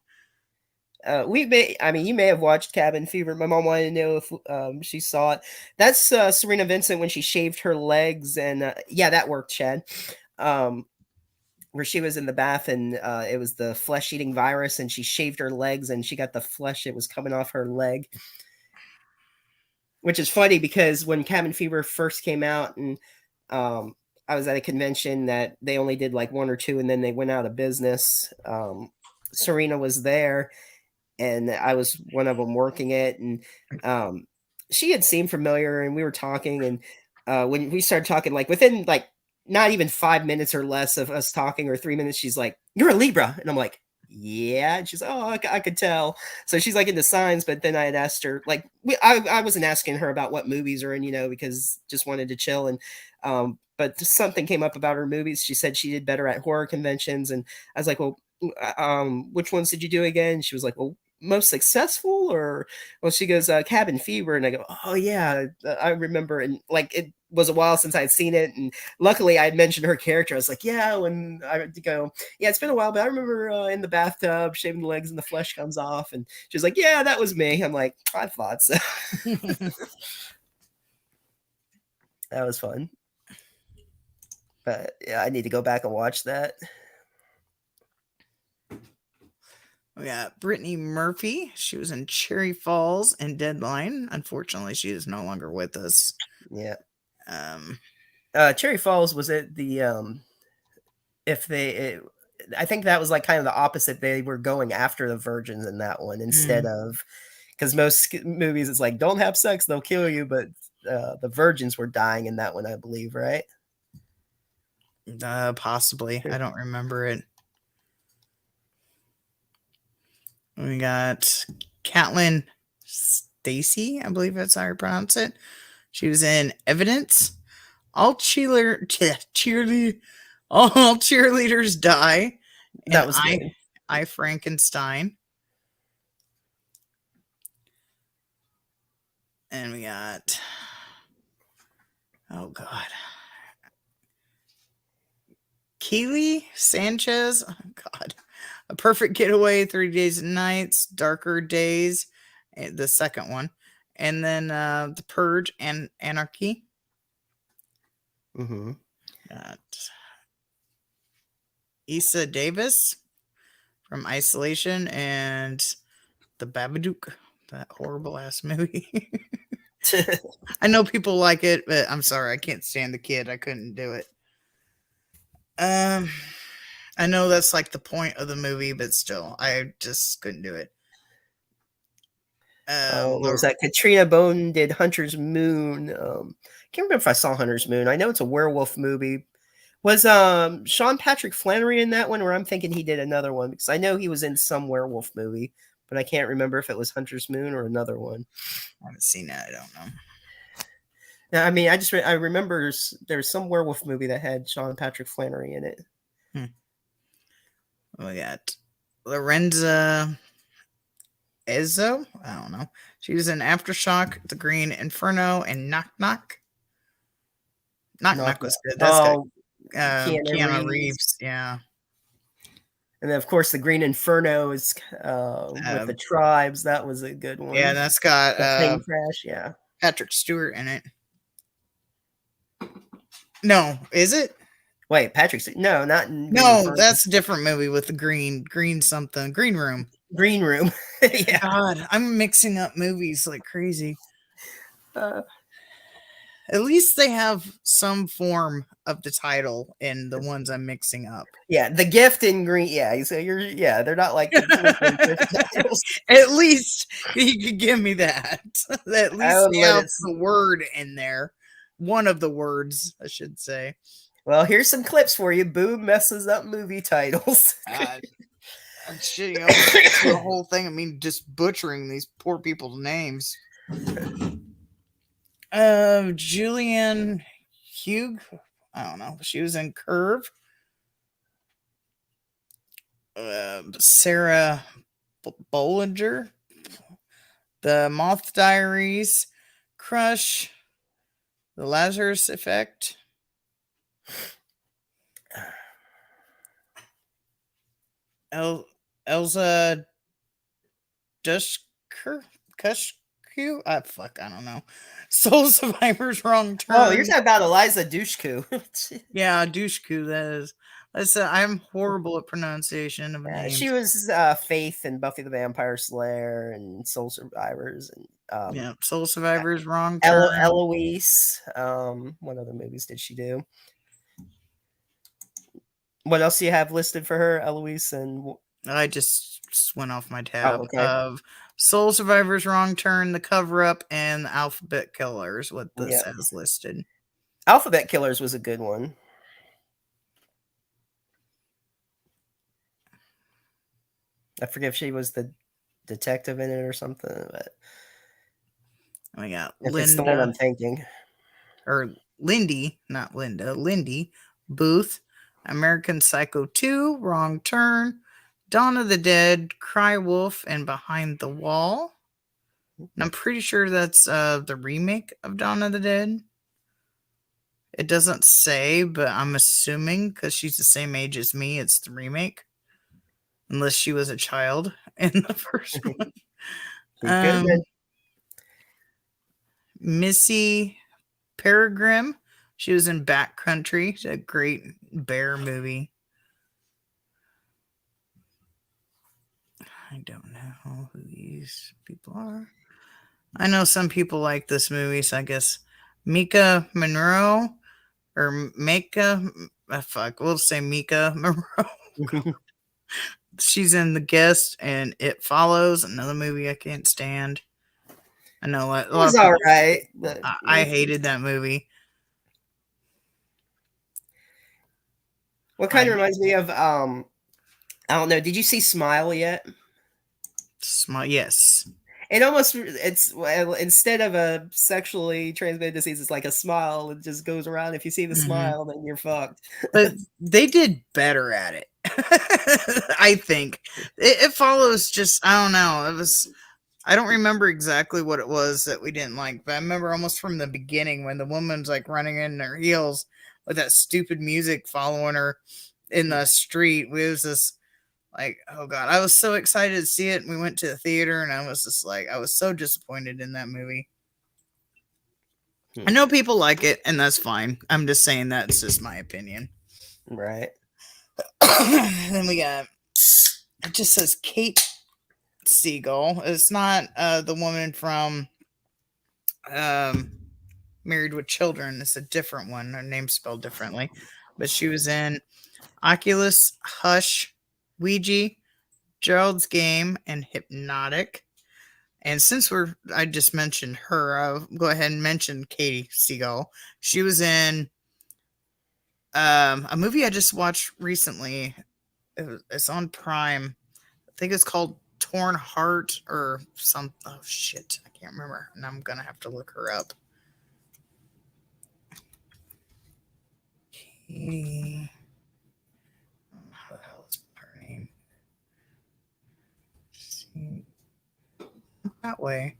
You may have watched Cabin Fever. My mom wanted to know if she saw it. That's Serena Vincent when she shaved her legs, and yeah, that worked, Chad. Where she was in the bath and it was the flesh-eating virus, and she shaved her legs, and she got the flesh that was coming off her leg. Which is funny because when Cabin Fever first came out, and I was at a convention that they only did like 1 or 2, and then they went out of business. Serena was there, and I was one of them working it, and she had seemed familiar, and we were talking, and when we started talking, like within like not even 5 minutes or less of us talking, or 3 minutes, she's like, "You're a Libra," and I'm like, "Yeah," and she's, "Oh, I could tell." So she's like into signs, but then I had asked her, like, I wasn't asking her about what movies are in, because just wanted to chill, and but something came up about her movies. She said she did better at horror conventions, and I was like, "Well, which ones did you do again?" And she was like, "Well, most successful," or, well, she goes, Cabin Fever, and I go, "Oh yeah, I remember," and like it was a while since I'd seen it, and luckily I had mentioned her character. I was like, "Yeah," when I go, "Yeah, it's been a while, but I remember in the bathtub shaving the legs and the flesh comes off," and she's like, "Yeah, that was me." I'm like, "I thought so." That was fun, but yeah, I need to go back and watch that. We got Brittany Murphy. She was in Cherry Falls and Deadline. Unfortunately, she is no longer with us. Yeah. Cherry Falls, was it the I think that was like kind of the opposite. They were going after the virgins in that one instead of, because most movies it's like, don't have sex, they'll kill you, but the virgins were dying in that one, I believe, right? Possibly. I don't remember it. We got Caitlin Stacy, I believe that's how you pronounce it. She was in Evidence. All cheerleaders die. That was good. I Frankenstein. And we got, oh God, Keely Sanchez. Oh God, A Perfect Getaway, 30 Days and Nights, Darker Days, the second one, and then The Purge and Anarchy. Mm-hmm. Got Issa Davis from Isolation and The Babadook, that horrible ass movie. I know people like it, but I'm sorry, I can't stand the kid. I couldn't do it. I know that's like the point of the movie, but still, I just couldn't do it. What was that? Katrina Bone did Hunter's Moon. Can't remember if I saw Hunter's Moon. I know it's a werewolf movie. Was Sean Patrick Flannery in that one, or I'm thinking he did another one, because I know he was in some werewolf movie, but I can't remember if it was Hunter's Moon or another one. I haven't seen that. I don't know. Yeah, I mean, I remember there's some werewolf movie that had Sean Patrick Flannery in it. We got Lorenza Ezzo. I don't know. She was in Aftershock, The Green Inferno, and Knock Knock. Knock Knock was good. That's good. Keanu Reeves. Yeah. And then, of course, The Green Inferno is with the tribes. That was a good one. Yeah, that's got Plane Crash. Yeah, Patrick Stewart in it. No, is it? Wait, no, not in Green No, Inferno. that's a different movie with the green something, Green Room. Green Room. Yeah. God, I'm mixing up movies like crazy. Uh, At least they have some form of the title in the ones I'm mixing up. yeah, The Gift in Green. Yeah, so yeah, they're not like completely different titles. At least you could give me that. At I least would they let have it. the word in there. One of the words, I should say. Well, here's some clips for you. Boom messes up movie titles. Shit, you almost went through the whole thing. I mean, just butchering these poor people's names. Julianne Hugh. I don't know. She was in Curve. Sarah Bollinger. The Moth Diaries. Crush. The Lazarus Effect. Elsa Dushku? Kushku? Fuck, I don't know. Soul Survivor's Wrong Turn. Oh, you're talking about Eliza Dushku. Yeah, Dushku, that is. I said I'm horrible at pronunciation of names. She was Faith in Buffy the Vampire Slayer and Soul Survivors and yeah, Soul Survivors Wrong Turn. Eloise. What other movies did she do? What else do you have listed for her, Eloise? And I just went off my tab okay. of Soul Survivors Wrong Turn, The Cover Up, and the Alphabet Killers. What this has listed. Alphabet Killers was a good one. I forget if she was the detective in it or something, but we got if Linda, it's the one I'm thinking. Or Lindy, not Linda, Lindy Booth, American Psycho 2, Wrong Turn, Dawn of the Dead, Cry Wolf, and Behind the Wall. And I'm pretty sure that's the remake of Dawn of the Dead. It doesn't say, but I'm assuming because she's the same age as me, it's the remake. Unless she was a child in the first one. Missy Peregrine. She was in Backcountry. She's a great bear movie. I don't know who these people are. I know some people like this movie, so I guess Mika Monroe or Mika. Fuck, we'll say Mika Monroe. She's in The Guest and It Follows, another movie I can't stand. I know it was all right. I hated that movie. What kind of reminds me of I don't know. Did you see Smile yet? Smile, yes. It almost instead of a sexually transmitted disease, it's like a smile. It just goes around. If you see the smile, then you're fucked. But they did better at it. I think it follows. Just I don't know. It was. I don't remember exactly what it was that we didn't like, but I remember almost from the beginning when the woman's like running in her heels with that stupid music following her in the street. It was just like, oh god, I was so excited to see it. And we went to the theater, and I was just like, I was so disappointed in that movie. I know people like it, and that's fine. I'm just saying that's just my opinion. Right. Then we got. It just says Kate Siegel. It's not the woman from Married with Children. It's a different one. Her name's spelled differently. But she was in Oculus, Hush, Ouija, Gerald's Game, and Hypnotic. And since I just mentioned her, I'll go ahead and mention Katie Siegel. She was in a movie I just watched recently. It's on Prime. I think it's called Torn Heart or some. Oh shit, I can't remember, and I'm gonna have to look her up. Katie, how the hell is her name? See, that way.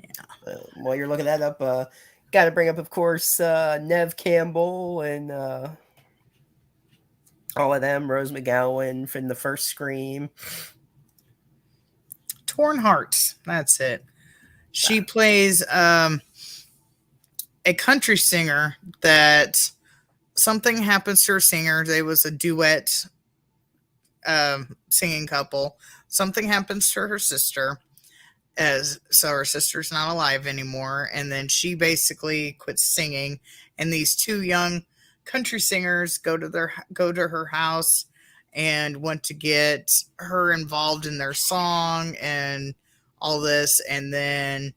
Yeah. While you're looking that up, got to bring up, of course, Nev Campbell and all of them. Rose McGowan from the first Scream. Torn Hearts. That's it. She plays a country singer that something happens to her singer. They was a duet singing couple. Something happens to her sister, so her sister's not alive anymore, and then she basically quits singing. And these two young country singers go to her house and want to get her involved in their song and all this, and then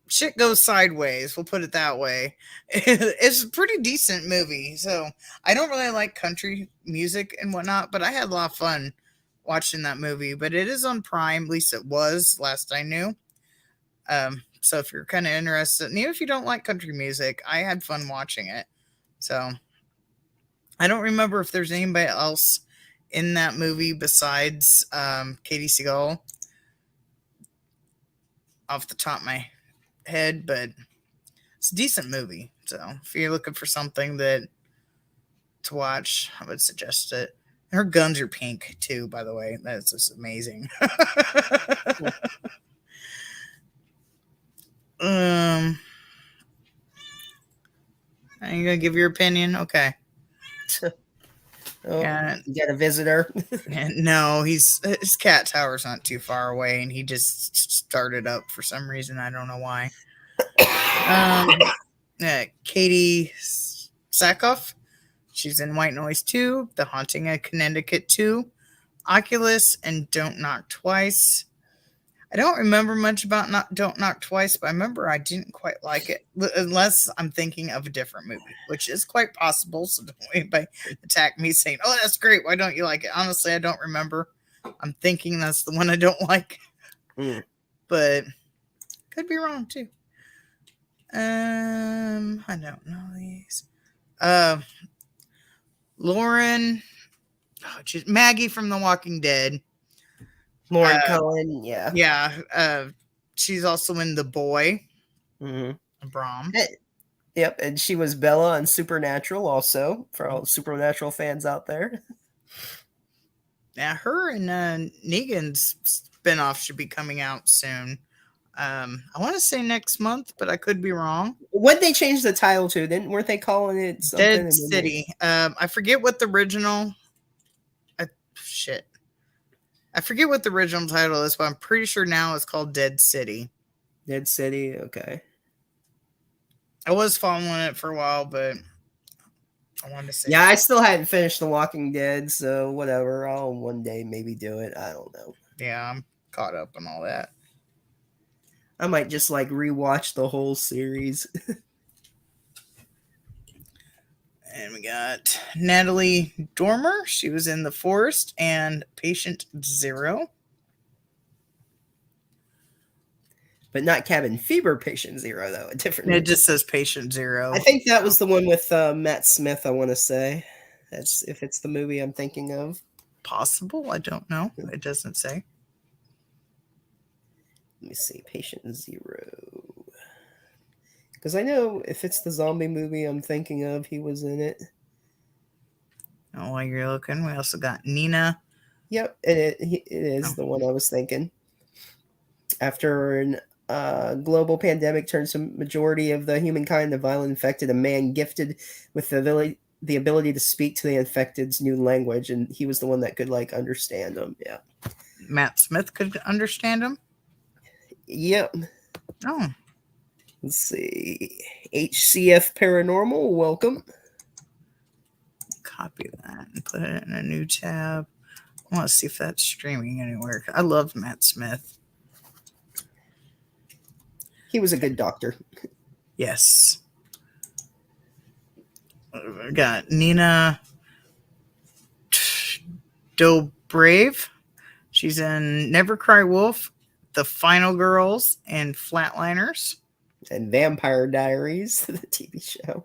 shit goes sideways. We'll put it that way. It's a pretty decent movie. So I don't really like country music and whatnot, but I had a lot of fun watching that movie. But it is on Prime, at least it was last I knew. So if you're kind of interested, and even if you don't like country music, I had fun watching it. So I don't remember if there's anybody else in that movie besides Katie Seagal off the top of my head, but it's a decent movie. So if you're looking for something to watch, I would suggest it. Her guns are pink too, by the way. That's just amazing. Are you gonna give your opinion? Okay. Oh, yeah. You got a visitor? No, his cat tower's not too far away, and he just started up for some reason. I don't know why. Katie Sackhoff. She's in White Noise 2, The Haunting of Connecticut 2, Oculus, and Don't Knock Twice. I don't remember much about Don't Knock Twice, but I remember I didn't quite like it, unless I'm thinking of a different movie, which is quite possible. So don't anybody attack me saying, "Oh, that's great. Why don't you like it?" Honestly, I don't remember. I'm thinking that's the one I don't like, but could be wrong too. I don't know these. Lauren, Maggie from The Walking Dead. Lauren Cohen, yeah. Yeah. She's also in The Boy. Brom. Yep, and she was Bella on Supernatural also, for all the Supernatural fans out there. Yeah, her and Negan's spinoff should be coming out soon. I want to say next month, but I could be wrong. What'd they change the title to? Weren't they calling it something? Dead City. I forget what the original. I forget what the original title is, but I'm pretty sure now it's called Dead City. Dead City, okay. I was following it for a while, but I wanted to say. Yeah, I still hadn't finished The Walking Dead, so whatever. I'll one day maybe do it. I don't know. Yeah, I'm caught up on all that. I might just like rewatch the whole series. And we got Natalie Dormer. She was in The Forest and Patient Zero. But not Cabin Fever Patient Zero, though. A different. It just says Patient Zero. I think that was the one with Matt Smith, I want to say. That's if it's the movie I'm thinking of. Possible. I don't know. It doesn't say. Let me see. Patient Zero. Because I know if it's the zombie movie I'm thinking of, he was in it. Oh, while you're looking, we also got Nina. Yep, it is the one I was thinking. After an global pandemic turns the majority of the humankind to violent infected, a man gifted with the ability to speak to the infected's new language, and he was the one that could like understand them. Yeah. Matt Smith could understand him? Yep. Oh. Let's see. HCF Paranormal, welcome. Copy that and put it in a new tab. I want to see if that's streaming anywhere. I love Matt Smith. He was a good doctor. Yes. We got Nina Dobrev. She's in Never Cry Wolf, The Final Girls, and Flatliners. And Vampire Diaries, the TV show.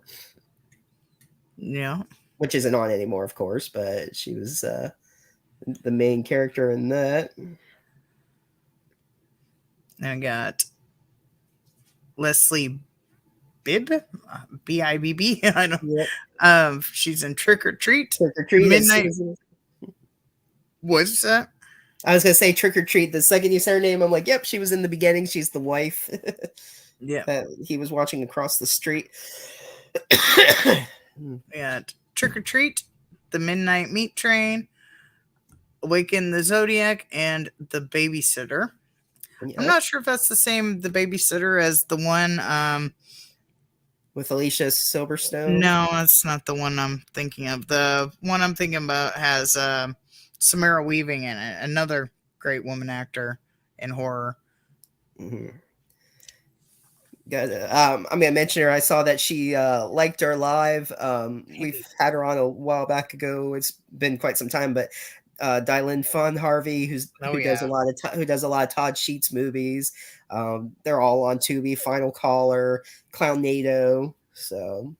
Yeah. Which isn't on anymore, of course, but she was the main character in that. I got Leslie Bibb, B-I-B-B. I don't. Yep. She's in Trick or Treat. Trick or Treat. Midnight. What's that? I was gonna say Trick or Treat. The second you said her name, I'm like, yep, she was in the beginning. She's the wife. Yeah. that he was watching across the street. Yeah. Trick or Treat, The Midnight Meat Train, Awaken the Zodiac, and The Babysitter. I'm not sure if that's the same The Babysitter as the one. With Alicia Silverstone. No, that's not the one I'm thinking of. The one I'm thinking about has Samara Weaving in it, another great woman actor in horror. Mm-hmm. I'm gonna mention her. I saw that she liked her live. We've had her on a while back ago. It's been quite some time, but Dylan Fun Harvey, who does a lot of Todd Sheets movies. They're all on Tubi. Final Caller, Clownado. So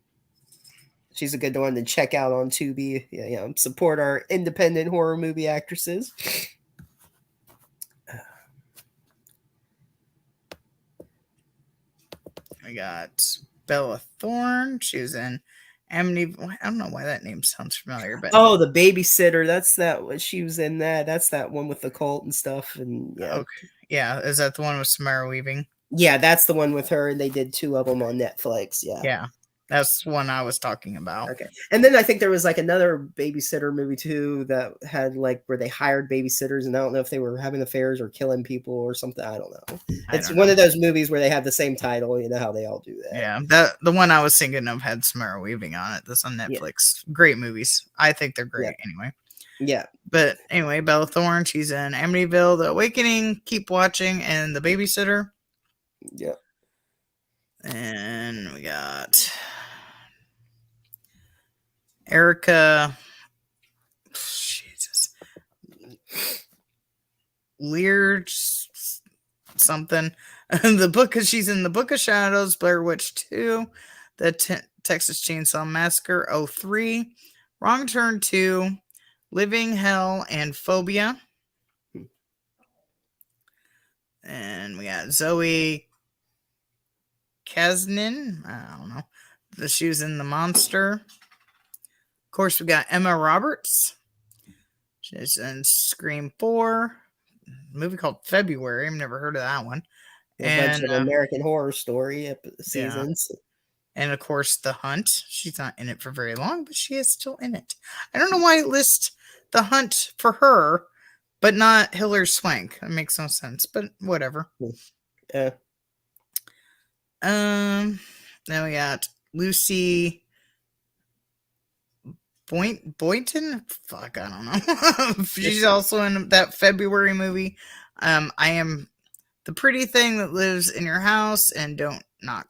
she's a good one to check out on Tubi. Yeah, support our independent horror movie actresses. We got Bella Thorne. She was in Amity. I don't know why that name sounds familiar, but The Babysitter. That's that. She was in that. That's that one with the cult and stuff. And yeah, okay. Yeah, is that the one with Samara Weaving? Yeah, that's the one with her, and they did 2 of them on Netflix. Yeah, that's the one I was talking about. Okay, and then I think there was like another babysitter movie too that had like where they hired babysitters, and I don't know if they were having affairs or killing people or something. I don't know. It's one of those movies where they have the same title. You know how they all do that. Yeah, the one I was thinking of had Samara Weaving on it. That's on Netflix. Yeah. Great movies. I think they're great anyway. Yeah. But anyway, Bella Thorne, she's in Amityville, The Awakening, Keep Watching, and The Babysitter. Yeah. And we got Erica. Jesus. Lear something. She's in The Book of Shadows, Blair Witch 2, The Texas Chainsaw Massacre 03, Wrong Turn 2, Living Hell, and Phobia. And we got Zoe Kaznin. I don't know. She was in The Monster. Of course, we got Emma Roberts. She's in Scream 4. A movie called February. I've never heard of that one. A bunch of American Horror Story seasons. Yeah. And of course, The Hunt. She's not in it for very long, but she is still in it. I don't know why it lists The Hunt for her, but not Hilary Swank. That makes no sense, but whatever. Yeah. Then we got Lucy Boynton. Fuck, I don't know. She's also in that February movie. I Am the Pretty Thing That Lives in Your House and Don't Knock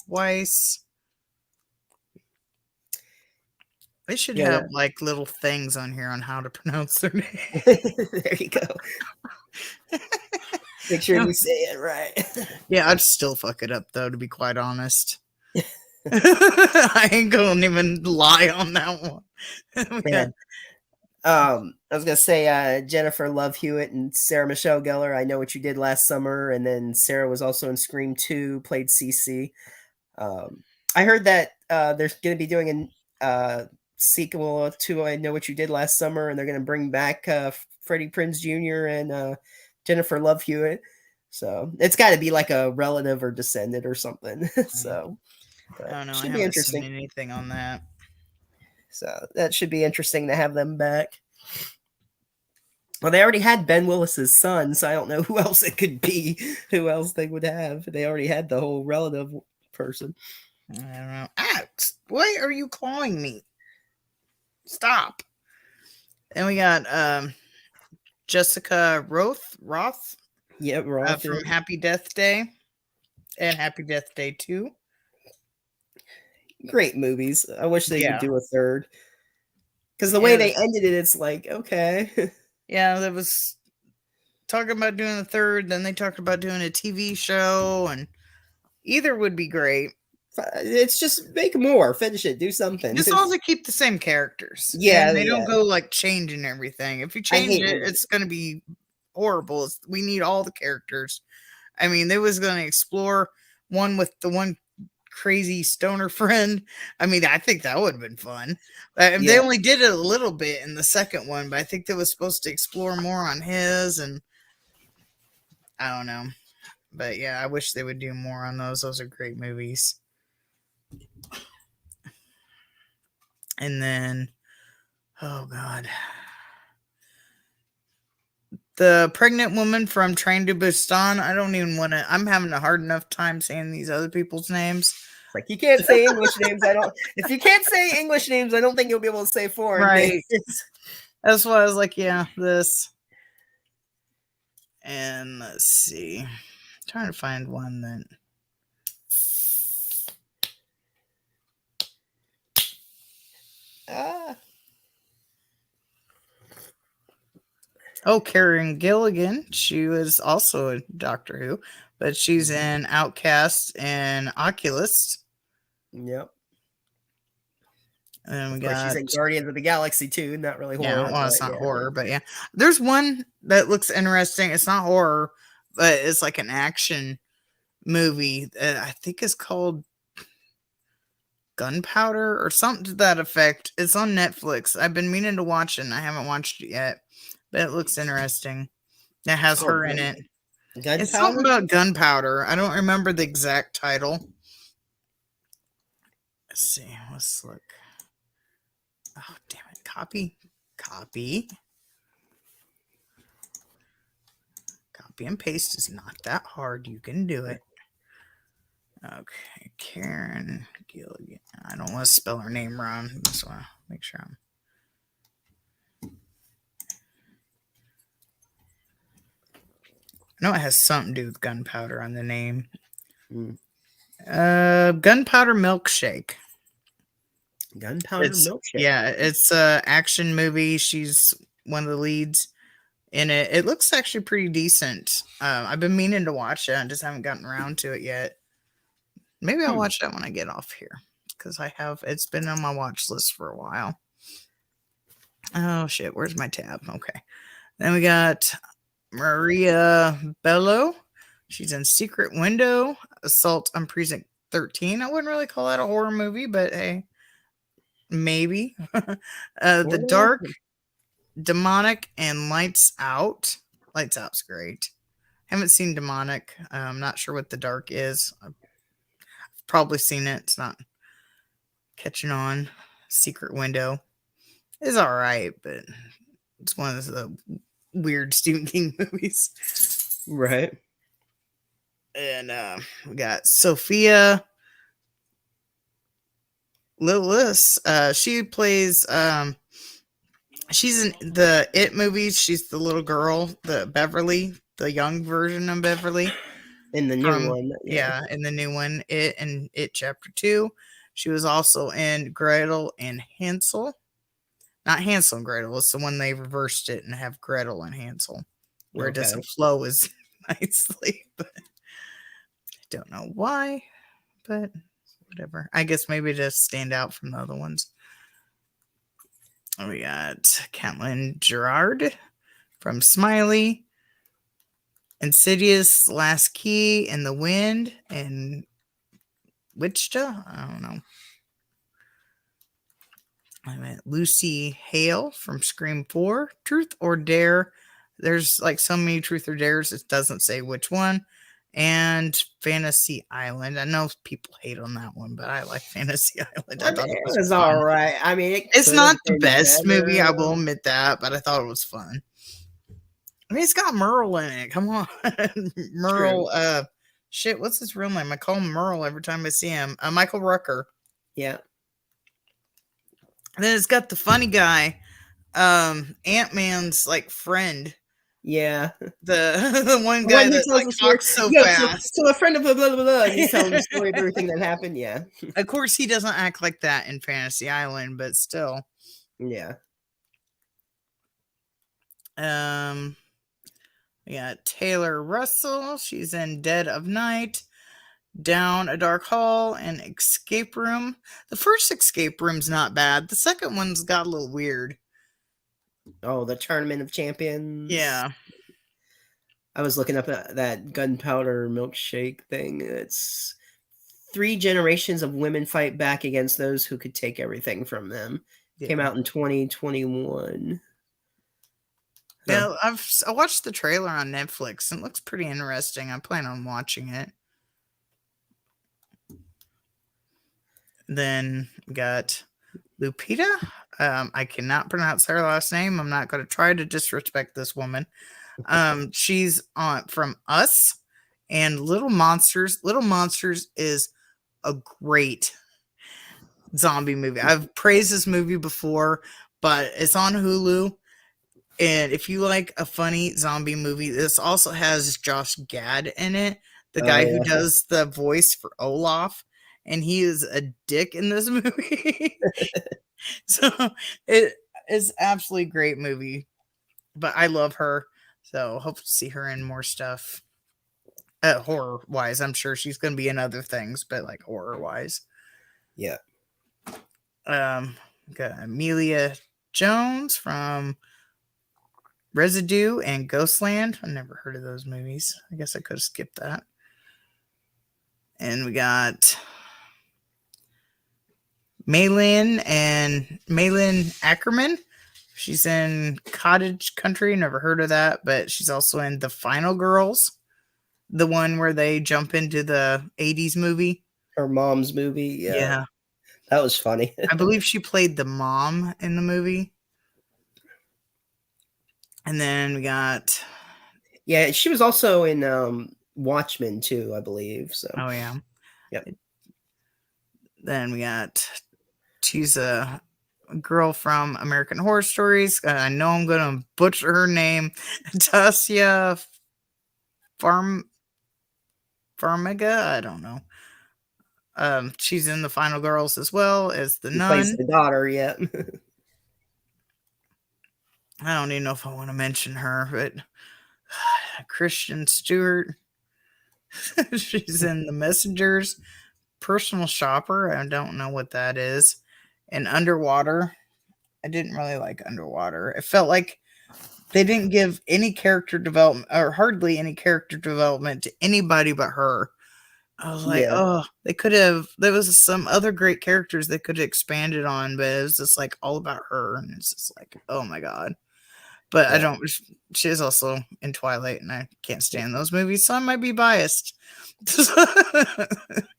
Twice. They should have like little things on here on how to pronounce their name. There you go. Make sure you say it right. Yeah, I'd still fuck it up though, to be quite honest. I ain't gonna even lie on that one. Yeah. I was gonna say Jennifer Love Hewitt and Sarah Michelle Gellar. I Know What You Did Last Summer, and then Sarah was also in Scream 2, played Cece. I heard that they're gonna be doing a sequel to I Know What You Did Last Summer, and they're gonna bring back Freddie Prinze Jr. and Jennifer Love Hewitt. So it's got to be like a relative or descendant or something. So I don't know. Should I be haven't interesting. seen anything on that. So that should be interesting to have them back. Well, they already had Ben Willis's son, so I don't know who else it could be. Who else they would have? They already had the whole relative person. I don't know. Alex, why are you clawing me? Stop. And we got Jessica Roth. Yeah, Roth from Happy Death Day and Happy Death Day 2. Great movies. I wish they would do a third. Because the way they ended it, it's like, okay. Yeah, there was talking about doing a third, then they talked about doing a TV show, and either would be great. It's just make more, finish it, do something. Just also keep the same characters. Yeah, and they don't go like changing everything. If you change it, it's going to be horrible. We need all the characters. I mean, they was going to explore one with the one crazy stoner friend. I mean, I think that would have been fun. They only did it a little bit in the second one, but I think they was supposed to explore more on his, and I don't know. But yeah, I wish they would do more on those. Those are great movies. And then, oh god, the pregnant woman from Train to Busan. I don't even want to. I'm having a hard enough time saying these other people's names. It's like you can't say English names. I don't. If you can't say English names, I don't think you'll be able to say foreign Right. names. That's why I was like, yeah, this. And let's see. I'm trying to find one that. Oh, Karen Gilligan. She was also a Doctor Who, but she's in Outcast and Oculus. Yep. And we Of course, she's got in Guardians of the Galaxy too. Not really horror. yeah, well, it's not yeah. horror, but yeah, there's one that looks interesting. It's not horror, but it's like an action movie that I think is called Gunpowder or something to that effect. It's on Netflix. I've been meaning to watch it and I haven't watched it yet, but it looks interesting. It has her in it. It's something Gunpowder. about gunpowder. I don't remember the exact title. Let's see. Let's look. Oh, damn it. Copy. Copy and paste is not that hard. You can do it. Okay. Karen Gilligan. I don't want to spell her name wrong. I just want to make sure I'm. I know it has something to do with gunpowder on the name. Gunpowder Milkshake. Gunpowder Milkshake. Yeah, it's a action movie. She's one of the leads in it. It looks actually pretty decent. I've been meaning to watch it. I just haven't gotten around to it yet. Maybe I'll watch that when I get off here because it's been on my watch list for a while. Oh shit, where's my tab? Okay. Then we got Maria Bello. She's in Secret Window, Assault on Precinct 13. I wouldn't really call that a horror movie, but hey, maybe. The Dark, Demonic, and Lights Out. Lights Out's great. Haven't seen Demonic. I'm not sure what The Dark is. I've probably seen it. It's not catching on. Secret Window is all right, but it's one of the weird Stephen King movies. Right. And we got Sophia Lillis. She plays she's in the It movies. She's the little girl, the Beverly, the young version of Beverly. In the new one. Yeah, in the new one, It and It Chapter 2. She was also in Gretel and Hansel. Not Hansel and Gretel. It's the one they reversed it and have Gretel and Hansel, where it doesn't flow as nicely. But I don't know why, but whatever. I guess maybe to stand out from the other ones. We got Caitlin Gerard from Smiley, Insidious, Last Key, and The Wind, and Wichita. I don't know. I meant Lucy Hale from Scream 4, Truth or Dare. There's like so many Truth or Dares, it doesn't say which one. And Fantasy Island. I know people hate on that one, but I like Fantasy Island. I thought it was all right. I mean, it's not the best movie, I will admit that, but I thought it was fun. I mean, it's got Merle in it. Come on. Merle, shit, what's his real name? I call him Merle every time I see him. Michael Rucker. Yeah. And then it's got the funny guy, Ant-Man's like friend. Yeah. The one guy that like talks so fast. So a friend of blah blah blah blah. And he's telling the story of everything that happened. Yeah. Of course, he doesn't act like that in Fantasy Island, but still. Yeah. We got Taylor Russell. She's in Dead of Night, Down a Dark Hall, and Escape Room. The first Escape Room's not bad. The second one's got a little weird. Oh, the Tournament of Champions. Yeah. I was looking up that Gunpowder Milkshake thing. It's 3 generations of women fight back against those who could take everything from them. Yeah. Came out in 2021. Yeah, I watched the trailer on Netflix and it looks pretty interesting. I plan on watching it. Then we got Lupita. I cannot pronounce her last name. I'm not going to try to disrespect this woman. She's on from Us and Little Monsters. Little Monsters is a great zombie movie. I've praised this movie before, but it's on Hulu. And if you like a funny zombie movie, this also has Josh Gad in it, the guy who does the voice for Olaf, and he is a dick in this movie. So it is absolutely great movie. But I love her, so hope to see her in more stuff. Horror wise, I'm sure she's going to be in other things, but like horror wise, Yeah. Got Amelia Jones from Residue and Ghostland. I never heard of those movies. I guess I could have skipped that. And we got Malin Ackerman. She's in Cottage Country. Never heard of that, but she's also in The Final Girls, the one where they jump into the 80s movie. Her mom's movie. Yeah. That was funny. I believe she played the mom in the movie. And then we got... Yeah, she was also in Watchmen too, I believe. So. Oh, yeah. Yep. Then we got... She's a girl from American Horror Stories. I know I'm going to butcher her name. Tasia Farmiga? I don't know. She's in The Final Girls as well as the nun. Plays the daughter, yeah. I don't even know if I want to mention her, but Kristen Stewart. She's in The Messengers, Personal Shopper. I don't know what that is. And Underwater. I didn't really like Underwater. It felt like they didn't give any character development, or hardly any character development, to anybody but her. I was like, oh, they could have. There was some other great characters they could have expanded on, but it was just like all about her, and it's just like, oh my god. But I don't. She's also in Twilight, and I can't stand those movies, so I might be biased.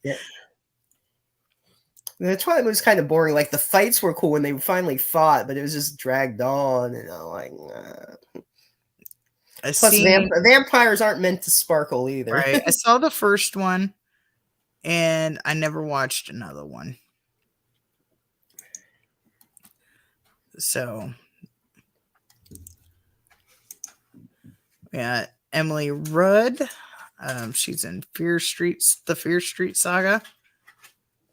Yeah. The Twilight was kind of boring. Like the fights were cool when they finally fought, but it was just dragged on, and like. Plus, vampires aren't meant to sparkle either. Right. I saw the first one, and I never watched another one. So, yeah, Emily Rudd. She's in the Fear Street Saga.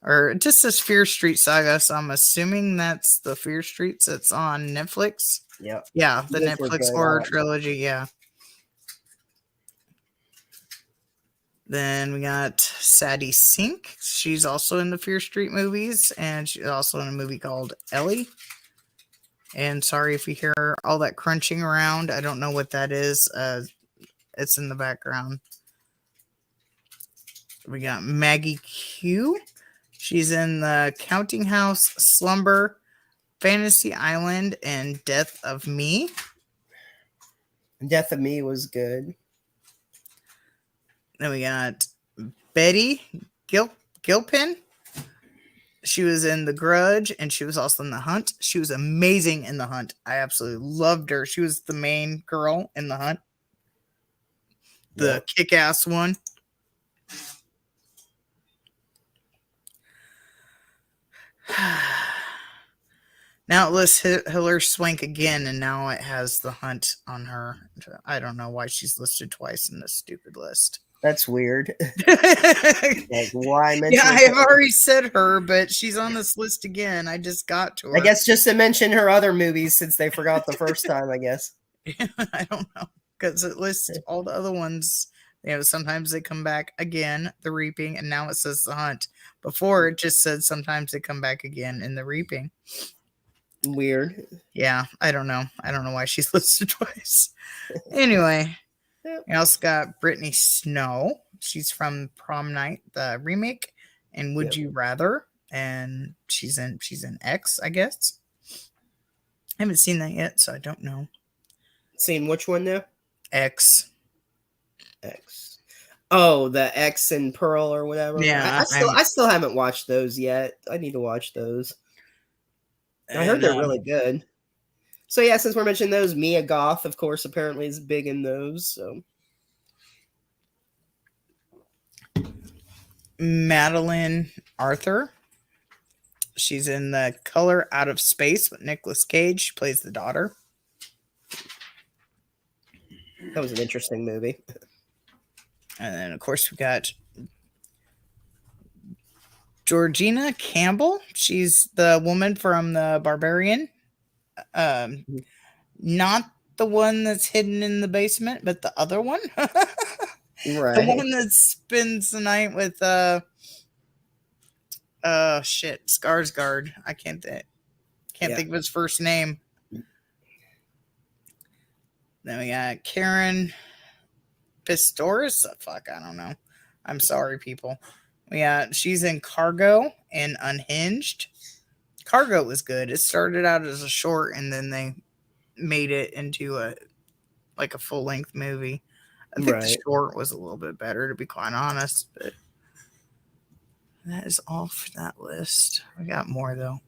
Or it just says Fear Street Saga, so I'm assuming that's the Fear Streets that's on Netflix. Yep. Yeah, the Netflix horror trilogy, yeah. Then we got Sadie Sink. She's also in the Fear Street movies, and she's also in a movie called Ellie. And sorry if you hear all that crunching around. I don't know what that is. It's in the background. We got Maggie Q. She's in the Counting House, Slumber, Fantasy Island, and Death of Me. Death of Me was good. Then we got Betty Gilpin. She was in The Grudge, and she was also in The Hunt. She was amazing in The Hunt. I absolutely loved her. She was the main girl in The Hunt. The kick-ass one. Now it lists Hilary Swank again, and now it has The Hunt on her. I don't know why she's listed twice in this stupid list. That's weird. Like, why mention I have already said her, but she's on this list again. I just got to her. I guess just to mention her other movies since they forgot the first time, I guess. I don't know. Because it lists all the other ones. Sometimes they come back again, The Reaping, and now it says The Hunt. Before, it just said sometimes they come back again in The Reaping. Weird. Yeah, I don't know. I don't know why she's listed twice. Anyway, we also got Brittany Snow. She's from Prom Night, the remake, and Would You Rather, and she's in X, I guess. I haven't seen that yet, so I don't know. Seen which one now? X. X. Oh, the X and Pearl or whatever. Yeah, I still haven't watched those yet. I need to watch those. I heard and they're really good. So yeah, since we're mentioning those, Mia Goth, of course, apparently is big in those. So Madeline Arthur. She's in The Color Out of Space with Nicolas Cage. She plays the daughter. that was an interesting movie. And then, of course, we got Georgina Campbell. She's the woman from The Barbarian. Not the one that's hidden in the basement, but the other one. The Right. one that spends the night with Skarsgård. I can't think of his first name. Then we got Karen Pistorius. Fuck, I don't know. I'm sorry, people. She's in Cargo and Unhinged. Cargo was good. It started out as a short, and then they made it into a full length movie. I think the short was a little bit better, to be quite honest. But that is all for that list. We got more though.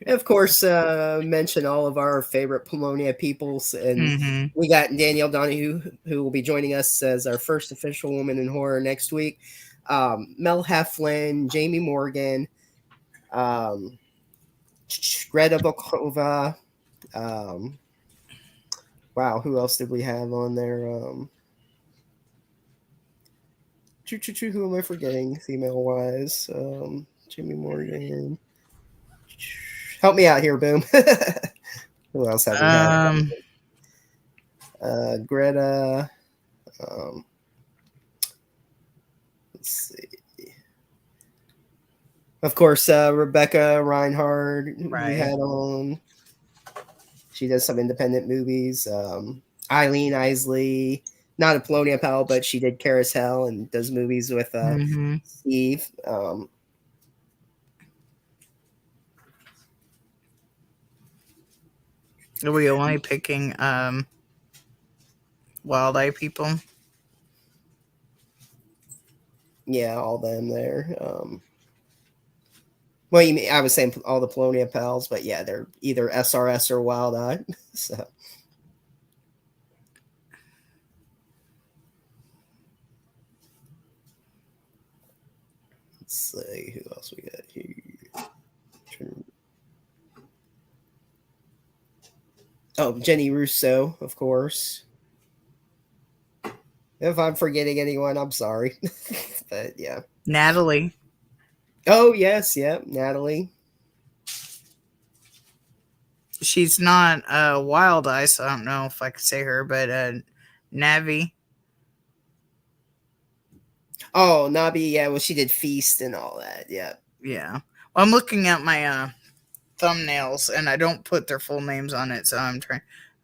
And of course, mention all of our favorite Polonia peoples, and we got Danielle Donahue, who will be joining us as our first official woman in horror next week. Mel Heflin, Jamie Morgan, Greta Bokova. Wow, who else did we have on there? Who am I forgetting female wise? Jamie Morgan. Help me out here, Boom. Who else have we had? Greta. Let's see. Of course, Rebecca Reinhardt. Right. We had on. She does some independent movies. Eileen Isley, not a Polonia pal, but she did Carousel and does movies with Steve. Are we only picking Wild Eye people? Yeah, all them there. Well, you mean, I was saying all the Polonia pals, but yeah, they're either SRS or Wild Eye. So. Let's see who else we got here. Oh, Jenny Russo, of course. If I'm forgetting anyone, I'm sorry. But yeah. Natalie. Oh, yes. Yeah. Natalie. She's not Wild Eye, so I don't know if I could say her, but Navi. Oh, Nabi. Yeah. Well, she did Feast and all that. Yeah. Yeah. Well, I'm looking at my thumbnails, and I don't put their full names on it, so I'm trying.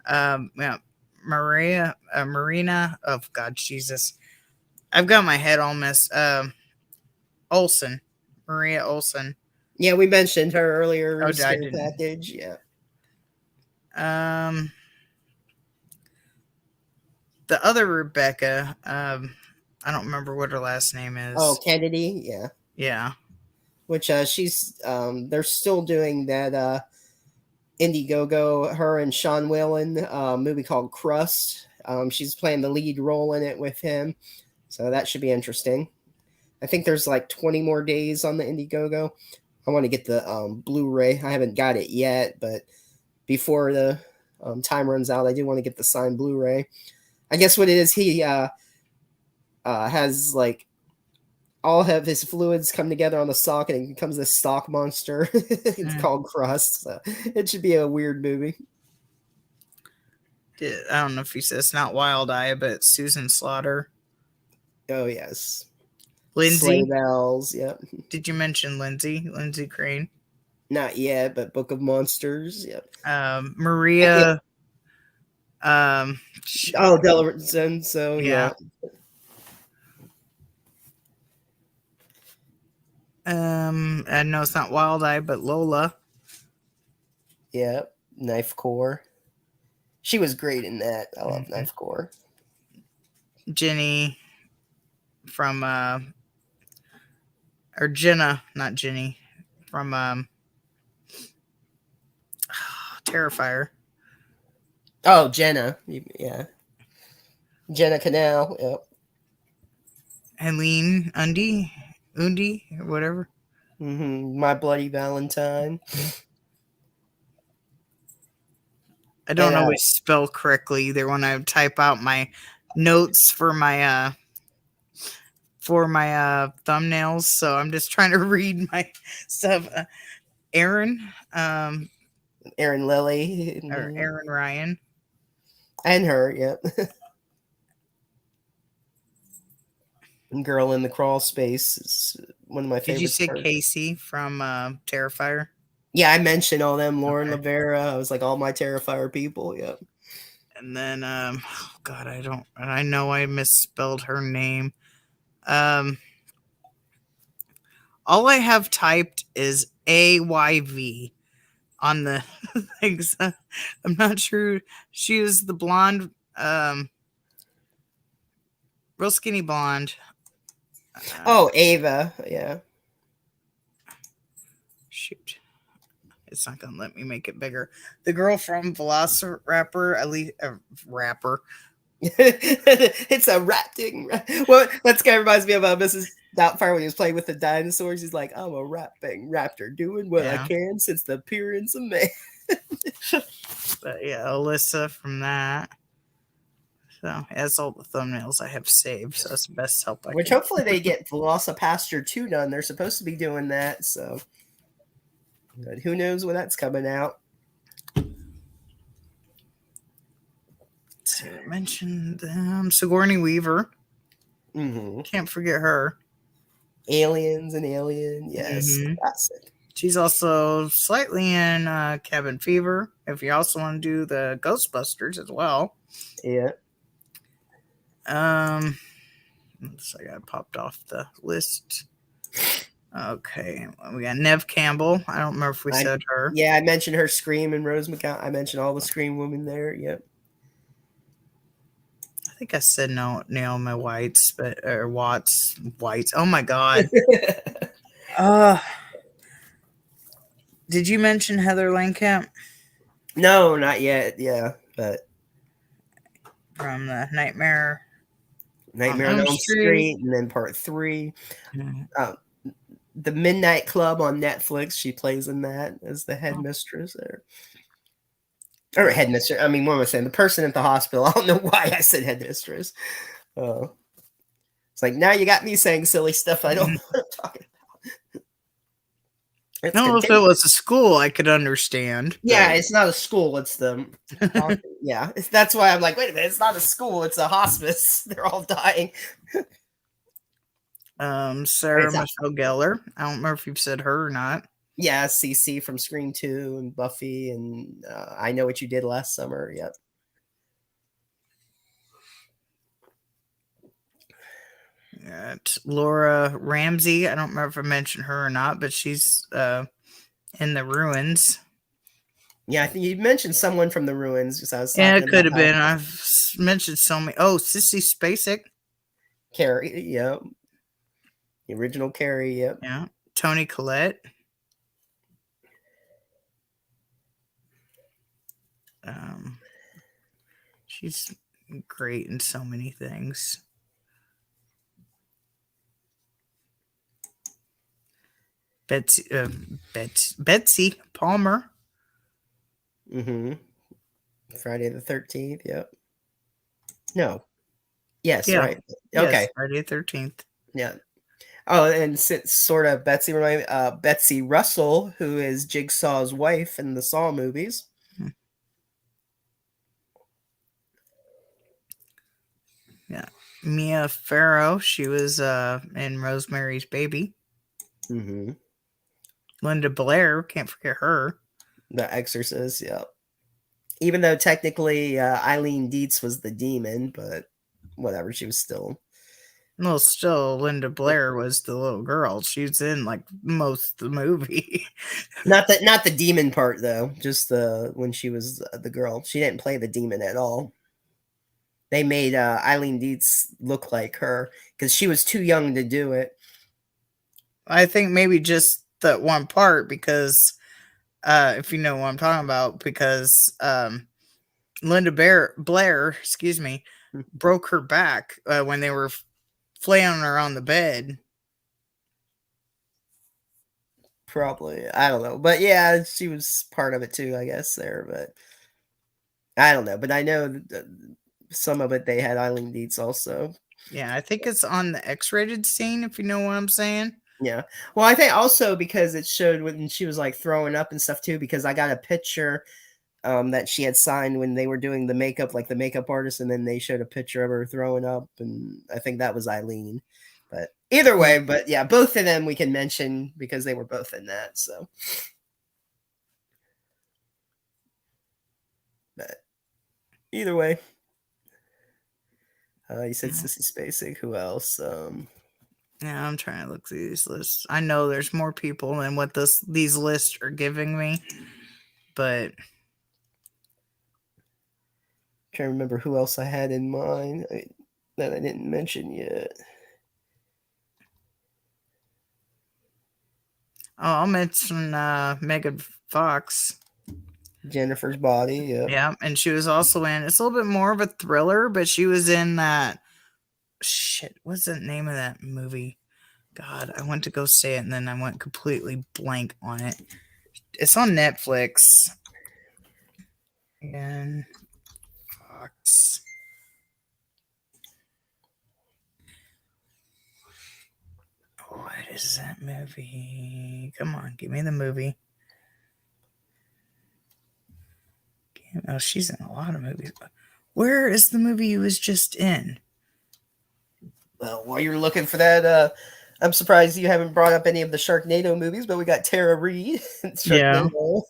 Yeah. Marina. Oh, God, Jesus. I've got my head all messed. Olsen. Maria Olsen. Yeah, we mentioned her earlier. Oh, package. Yeah. The other Rebecca. I don't remember what her last name is. Oh, Kennedy. Yeah. Yeah. Which she's they're still doing that Indiegogo, her and Sean Whalen movie called Crust. She's playing the lead role in it with him. So that should be interesting. I think there's like 20 more days on the Indiegogo. I want to get the Blu-ray. I haven't got it yet, but before the time runs out, I do want to get the signed Blu-ray. I guess what it is, he has like all of his fluids come together on the stalk, and it becomes this stalk monster. It's called Crust. So it should be a weird movie. I don't know if you said it's not Wild Eye, but Susan Slaughter. Oh, yes. Lindsay. Bells, yep. Did you mention Lindsay? Lindsay Crane? Not yet, but Book of Monsters, yep. Maria. Delarzone, so yeah. I know it's not Wild Eye, but Lola. Yep. Knife Core. She was great in that. I love Mhm. Knife Core. Jenny from or Jenna, not Jenny, from Terrifier. Oh, Jenna. Yeah. Jenna Canal. Yep. Helene Undi, or whatever. My Bloody Valentine. I don't And always spell correctly either when I type out my notes for my thumbnails. So I'm just trying to read my stuff. Aaron, Aaron Lilly. or Aaron Ryan. And her, yep. Girl in the Crawl Space is one of my Did you favorites. say Casey from Terrifier? Yeah, I mentioned all them. Lauren Okay. Lavera. I was like all my Terrifier people. Yep. And then God, I know I misspelled her name. All I have typed is AYV on the things. I'm not sure. She is the blonde, real skinny blonde. Oh, Ava. Yeah. Shoot. It's not going to let me make it bigger. The girl from Velociraptor, at least rapper. It's a rapping. Well, that guy reminds me of Mrs. Doubtfire when he was playing with the dinosaurs. He's like, I'm a rapping raptor doing what I Yeah. can since the appearance of man. But yeah, Alyssa from that. So that's all the thumbnails I have saved. So that's the best help I Which can. hopefully they get Velocipaster 2 done. They're supposed to be doing that. So, but who knows when that's coming out. So I mentioned Sigourney Weaver. Can't forget her. Aliens and Alien. Yes. Classic. She's also slightly in Cabin Fever. If you also want to do the Ghostbusters as well. Yeah. I got popped off the list. Okay, we got Nev Campbell. I don't remember if we said her. Yeah, I mentioned her Scream and Rose McGowan. I mentioned all the Scream women there. Yep. I think I said no, Naomi Watts, or Watts. Oh my God. Did you mention Heather Langenkamp? No, not yet. Yeah, but from the Nightmare on Elm Street, and then part 3. The Midnight Club on Netflix. She plays in that as the headmistress there. Or headmistress. I mean, what am I saying? The person at the hospital. I don't know why I said headmistress. It's like, now you got me saying silly stuff I don't know what I'm talking about. I don't know if it was a school, I could understand. Yeah, it's not a school. It's the yeah. That's why I'm like, wait a minute. It's not a school. It's a hospice. They're all dying. Sarah Michelle Gellar. I don't remember if you've said her or not. Yeah, CC from Scream 2 and Buffy and I Know What You Did Last Summer. Yep. Laura Ramsey. I don't remember if I mentioned her or not, but she's in The Ruins. Yeah, I think you mentioned someone from The Ruins. Yeah, it could have been. I've mentioned so many. Oh, Sissy Spacek. Carrie, yep. The original Carrie, yep. Yeah. Toni Collette. She's great in so many things. Betsy Palmer. Friday the 13th. Yep. No. Yes. Yeah. Right. Okay. Yes, Friday the 13th. Yeah. Oh, and since sort of Betsy Betsy Russell, who is Jigsaw's wife in the Saw movies. Yeah. Mia Farrow. She was in Rosemary's Baby. Linda Blair. Can't forget her. The Exorcist. Yep. Even though technically Eileen Dietz was the demon, but whatever, she was still Well, still, Linda Blair was the little girl. She's in like most of the movie. Not the demon part though. Just the when she was the girl. She didn't play the demon at all. They made Eileen Dietz look like her because she was too young to do it. I think maybe just that one part because if you know what I'm talking about, because Linda Blair, excuse me, broke her back when they were flailing her on the bed. Probably, I don't know, but yeah, she was part of it too, I guess there. But I don't know, but I know that some of it they had Eileen Dietz also. Yeah, I think it's on the X-rated scene, if you know what I'm saying. Yeah. Well, I think also because it showed when she was like throwing up and stuff too, because I got a picture that she had signed when they were doing the makeup, like the makeup artist, and then they showed a picture of her throwing up, and I think that was Eileen. But either way, but yeah, both of them we can mention because they were both in that. So, but either way, you said Sissy Spacek. Who else? Yeah, I'm trying to look through these lists. I know there's more people than what these lists are giving me, but Trying to remember who else I had in mind that I didn't mention yet. oh, I'll mention Megan Fox. Jennifer's Body. Yeah. Yeah, and she was also in. It's a little bit more of a thriller, but she was in that. Shit, what's the name of that movie? God, I went to go say it and then I went completely blank on it. It's on Netflix. And Fox. What is that movie? Come on, give me the movie. Oh, she's in a lot of movies. Where is the movie you was just in? Well, while you're looking for that, I'm surprised you haven't brought up any of the Sharknado movies, but we got Tara Reid. Sharknado.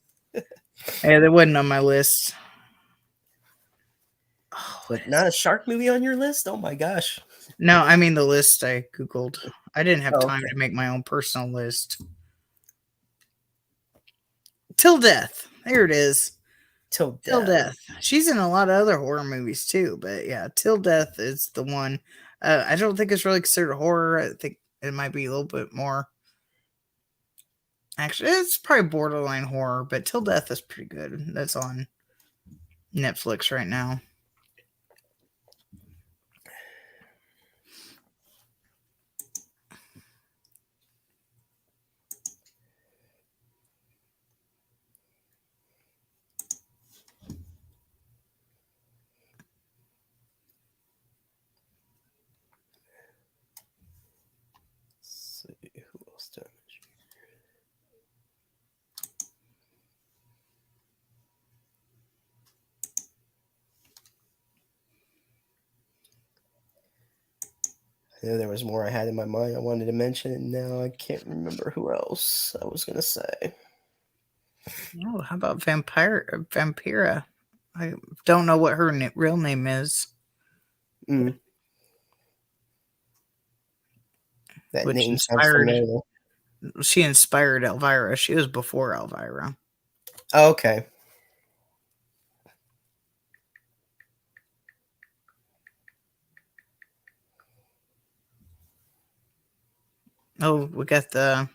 Yeah, that wasn't on my list. Oh, but not a shark movie on your list? Oh my gosh. No, I mean the list I Googled. I didn't have time to make my own personal list. Till Death. There it is. Till Death. She's in a lot of other horror movies too, but yeah, Till Death is the one. I don't think it's really considered horror. I think it might be a little bit more. Actually, it's probably borderline horror, but Till Death is pretty good. That's on Netflix right now. Who else did I mention? I know there was more I had in my mind I wanted to mention, and now I can't remember who else I was going to say. Oh, how about Vampira? I don't know what her real name is. That Which name sounds familiar. She inspired Elvira. She was before Elvira. Oh, okay. Oh, we got the.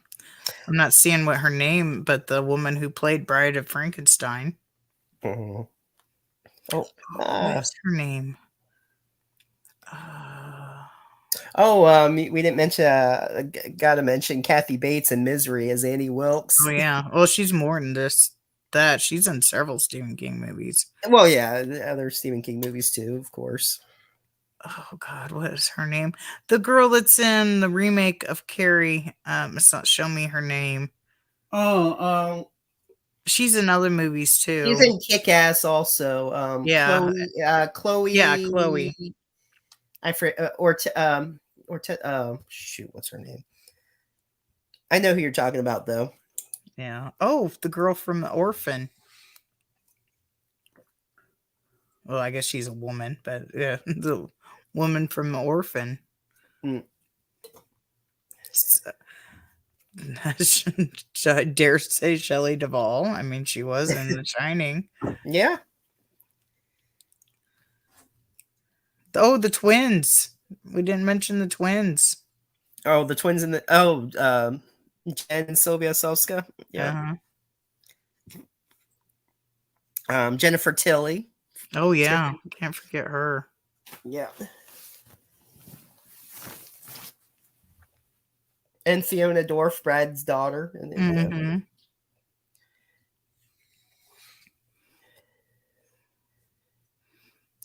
I'm not seeing what her name, but the woman who played Bride of Frankenstein. Oh, what's her name? We didn't mention. Got to mention Kathy Bates in Misery as Annie Wilkes. Oh yeah. Well, she's more than that. She's in several Stephen King movies. Well, yeah, other Stephen King movies too, of course. Oh God, what is her name? The girl that's in the remake of Carrie. It's not show me her name. She's in other movies too. She's in Kick-Ass also. Yeah. Chloe. Yeah, Chloe. I forget. Shoot, what's her name? I know who you're talking about though. Yeah. Oh, the girl from The Orphan. Well, I guess she's a woman, but yeah, the woman from The Orphan. Mm. I dare say Shelley Duvall. I mean, she was in The Shining. Yeah. Oh, the twins. We didn't mention the twins. Oh, the twins in the Jen and Sylvia Selska. Yeah. Uh-huh. Jennifer Tilly. Oh, yeah. Can't forget her. Yeah. And Fiona Dorff, Brad's daughter. And then, Mm-hmm.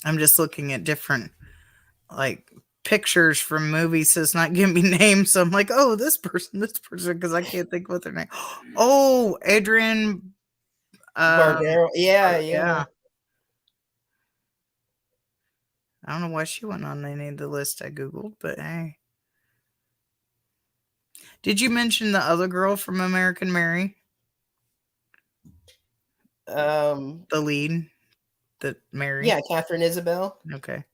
I'm just looking at different like pictures from movies, so it's not giving me names. So I'm like, oh, this person, because I can't think what their name. Oh, Adrian. Barbero. Yeah, yeah. Yeah. I don't know why she went on any of the list I googled, but hey. Did you mention the other girl from American Mary? The lead, the Mary. Yeah, Catherine Isabel. Okay.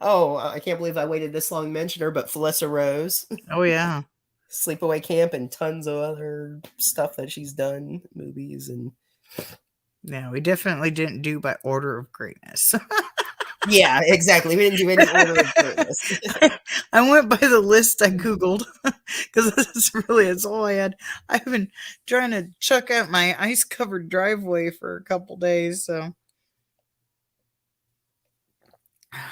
Oh, I can't believe I waited this long to mention her, but Felissa Rose, Oh yeah. Sleepaway Camp, and tons of other stuff that she's done, movies and. Yeah, we definitely didn't do by order of greatness. Yeah, exactly. We didn't do any order of greatness. I went by the list I googled because that's all I had. I've been trying to chuck out my ice-covered driveway for a couple days, so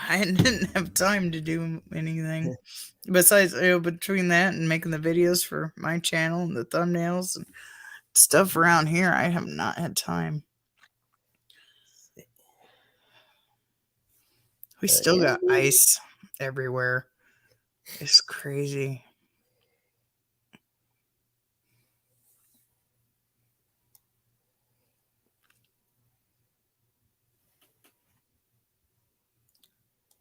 I didn't have time to do anything. Besides, between that and making the videos for my channel and the thumbnails and stuff around here, I have not had time. We still got ice everywhere. It's crazy.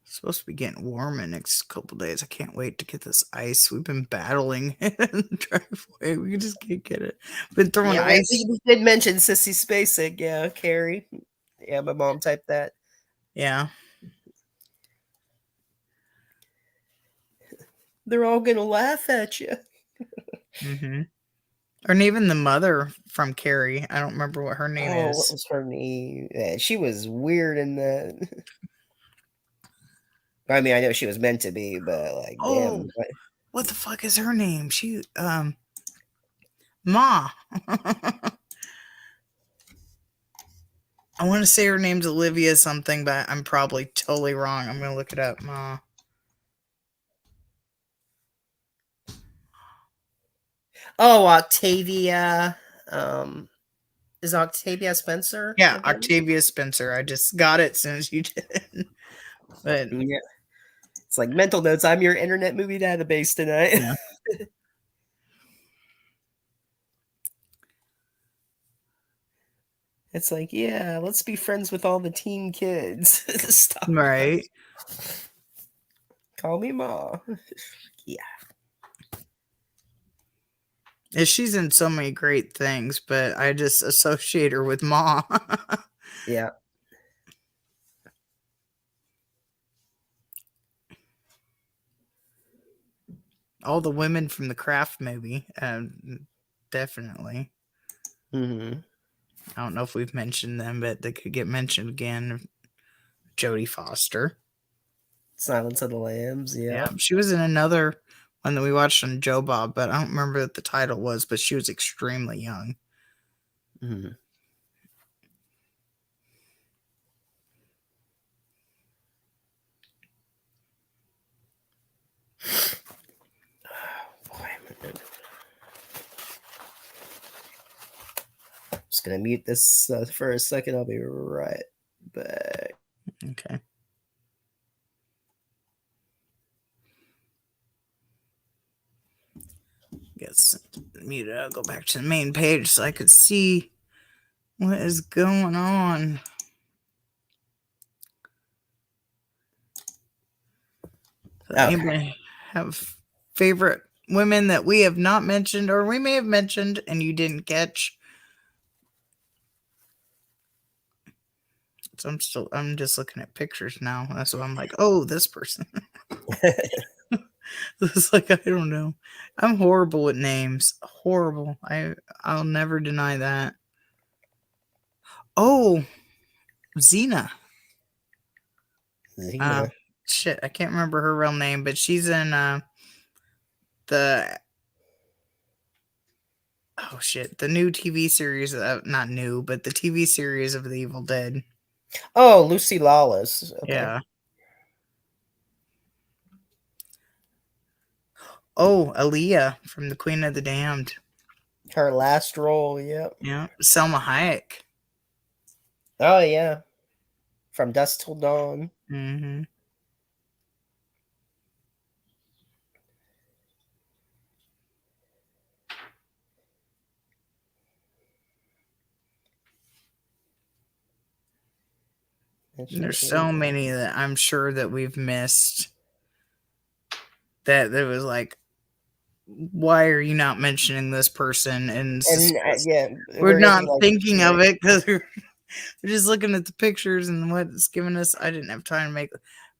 It's supposed to be getting warm in the next couple days. I can't wait to get this ice. We've been battling in the driveway. We just can't get it. Been throwing ice. We did mention Sissy Spacek. Yeah, Carrie. Yeah, my mom typed that. Yeah. They're all gonna laugh at you. Mm-hmm. Or even the mother from Carrie. I don't remember what her name What is. was her name? Yeah, she was weird in that. I mean, I know she was meant to be, but like, damn. What the fuck is her name? She, Ma. I want to say her name's Olivia something, but I'm probably totally wrong. I'm going to look it up. Ma. Oh, Octavia. Is Octavia Spencer? Yeah, again? Octavia Spencer. I just got it as soon as you did. But yeah, it's like mental notes. I'm your internet movie database tonight. Yeah. It's like, yeah, let's be friends with all the teen kids. Stop. Right. Call me Ma. Yeah. She's in so many great things, but I just associate her with Ma. Yeah. All the women from the Craft movie, definitely. Mm-hmm. I don't know if we've mentioned them, but they could get mentioned again. Jodie Foster. Silence of the Lambs. Yeah. She was in another one that we watched on Joe Bob, but I don't remember what the title was, but she was extremely young. Mm-hmm. Just gonna mute this for a second. I'll be right back. Okay. Guess mute it. I'll go back to the main page so I could see what is going on. Anybody have favorite women that we have not mentioned, or we may have mentioned and you didn't catch? So I'm just looking at pictures now. That's why I'm like, oh, this person. It's like, I don't know. I'm horrible with names. Horrible. I'll never deny that. Oh, Xena. Xena. Shit, I can't remember her real name, but she's in the the new TV series. Not new, but the TV series of The Evil Dead. Oh, Lucy Lawless. Okay. Yeah. Oh, Aaliyah from The Queen of the Damned. Her last role, yep. Yeah. Selma Hayek. Oh yeah. From Dusk Till Dawn. Mm-hmm. There's so many that I'm sure that we've missed. That there was like, why are you not mentioning this person? And yeah, we're not thinking of it because we're just looking at the pictures and what it's given us. I didn't have time to make.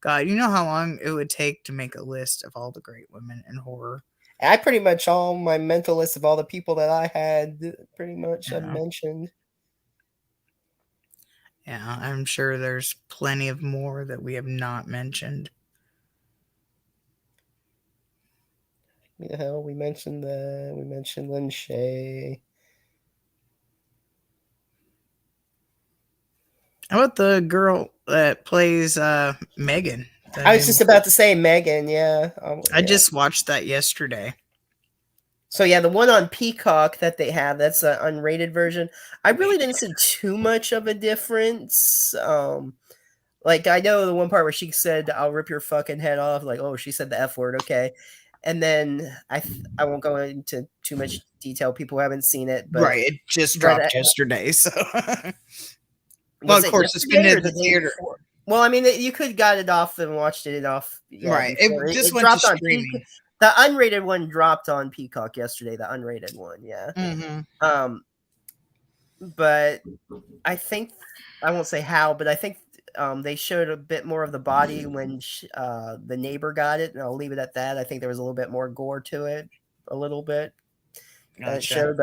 God, you know how long it would take to make a list of all the great women in horror? I pretty much all my mental list of all the people that I had pretty much I've mentioned. Yeah, I'm sure there's plenty of more that we have not mentioned. The hell, we mentioned Lin Shaye. How about the girl that plays Megan? I was just about to say Megan, yeah. I just watched that yesterday. So yeah, the one on Peacock that they have, that's an unrated version. I really didn't see too much of a difference. Like I know the one part where she said, "I'll rip your fucking head off." Like, oh, she said the F word, okay. And then I won't go into too much detail. People haven't seen it, but right, it just dropped yesterday. So, well, of course, it's been in the theater. Well, I mean, you could got it off and watched it off. Yeah, right, it just went dropped to on streaming. The unrated one dropped on Peacock yesterday. The unrated one, yeah. Mm-hmm. But I think I won't say how, but I think they showed a bit more of the body when the neighbor got it, and I'll leave it at that. I think there was a little bit more gore to it, a little bit. Gotcha. Showed,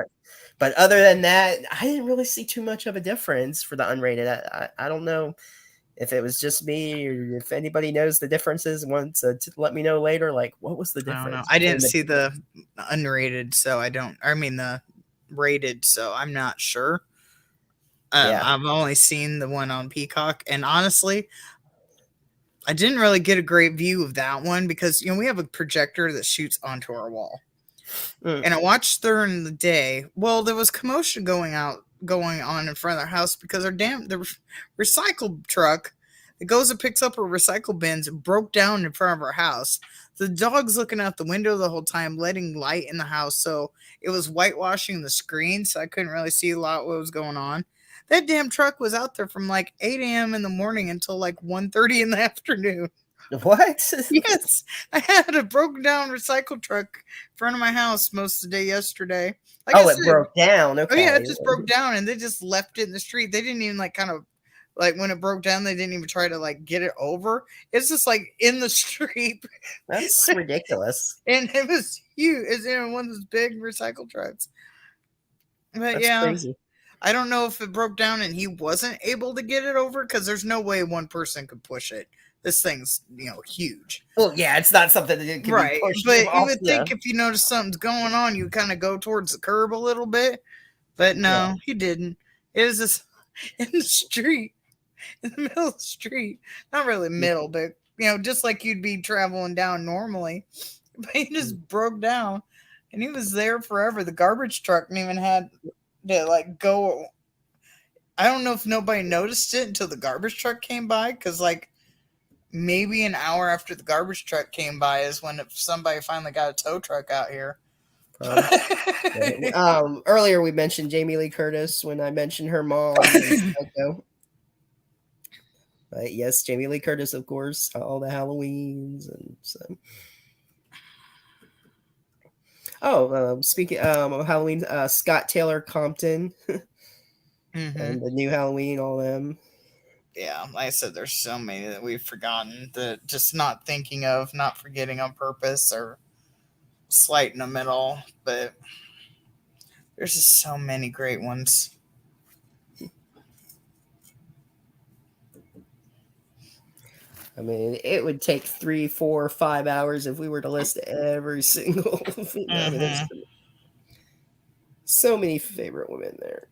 but other than that, I didn't really see too much of a difference for the unrated. I don't know if it was just me or if anybody knows the differences and wants to let me know later. Like, what was the difference? I don't know. I didn't see the unrated, so I don't. I mean the rated, so I'm not sure. Yeah. I've only seen the one on Peacock, and honestly, I didn't really get a great view of that one because we have a projector that shoots onto our wall, and I watched during the day. Well, there was commotion going on in front of our house because the recycle truck that goes and picks up our recycle bins broke down in front of our house. The dog's looking out the window the whole time, letting light in the house, so it was whitewashing the screen, so I couldn't really see a lot what was going on. That damn truck was out there from like 8 a.m. in the morning until like 1:30 in the afternoon. What? Yes. I had a broken down recycle truck in front of my house most of the day yesterday. Like it broke down. Okay. Oh, yeah, it just broke down and they just left it in the street. They didn't even when it broke down, they didn't even try to get it over. It's just in the street. That's ridiculous. And it was huge. It's one of those big recycle trucks. But that's crazy. I don't know if it broke down and he wasn't able to get it over because there's no way one person could push it. This thing's, huge. Well, yeah, it's not something that can be pushed. But you would think if you notice something's going on, you kind of go towards the curb a little bit. But no, he didn't. It was just in the street, in the middle of the street. Not really middle, but, just like you'd be traveling down normally. But he just broke down and he was there forever. The garbage truck didn't even had to go. I don't know if nobody noticed it until the garbage truck came by because maybe an hour after the garbage truck came by is when somebody finally got a tow truck out here. Earlier we mentioned Jamie Lee Curtis when I mentioned her mom. But yes, Jamie Lee Curtis, of course, all the Halloweens and so. Speaking of Halloween, Scott Taylor Compton and the new Halloween, all them. yeah, like I said, there's so many that we've forgotten that just not thinking of, not forgetting on purpose or slighting them at all. But there's just so many great ones. I mean, it would take 3, 4, 5 hours if we were to list every single female. I mean, there's so many favorite women there.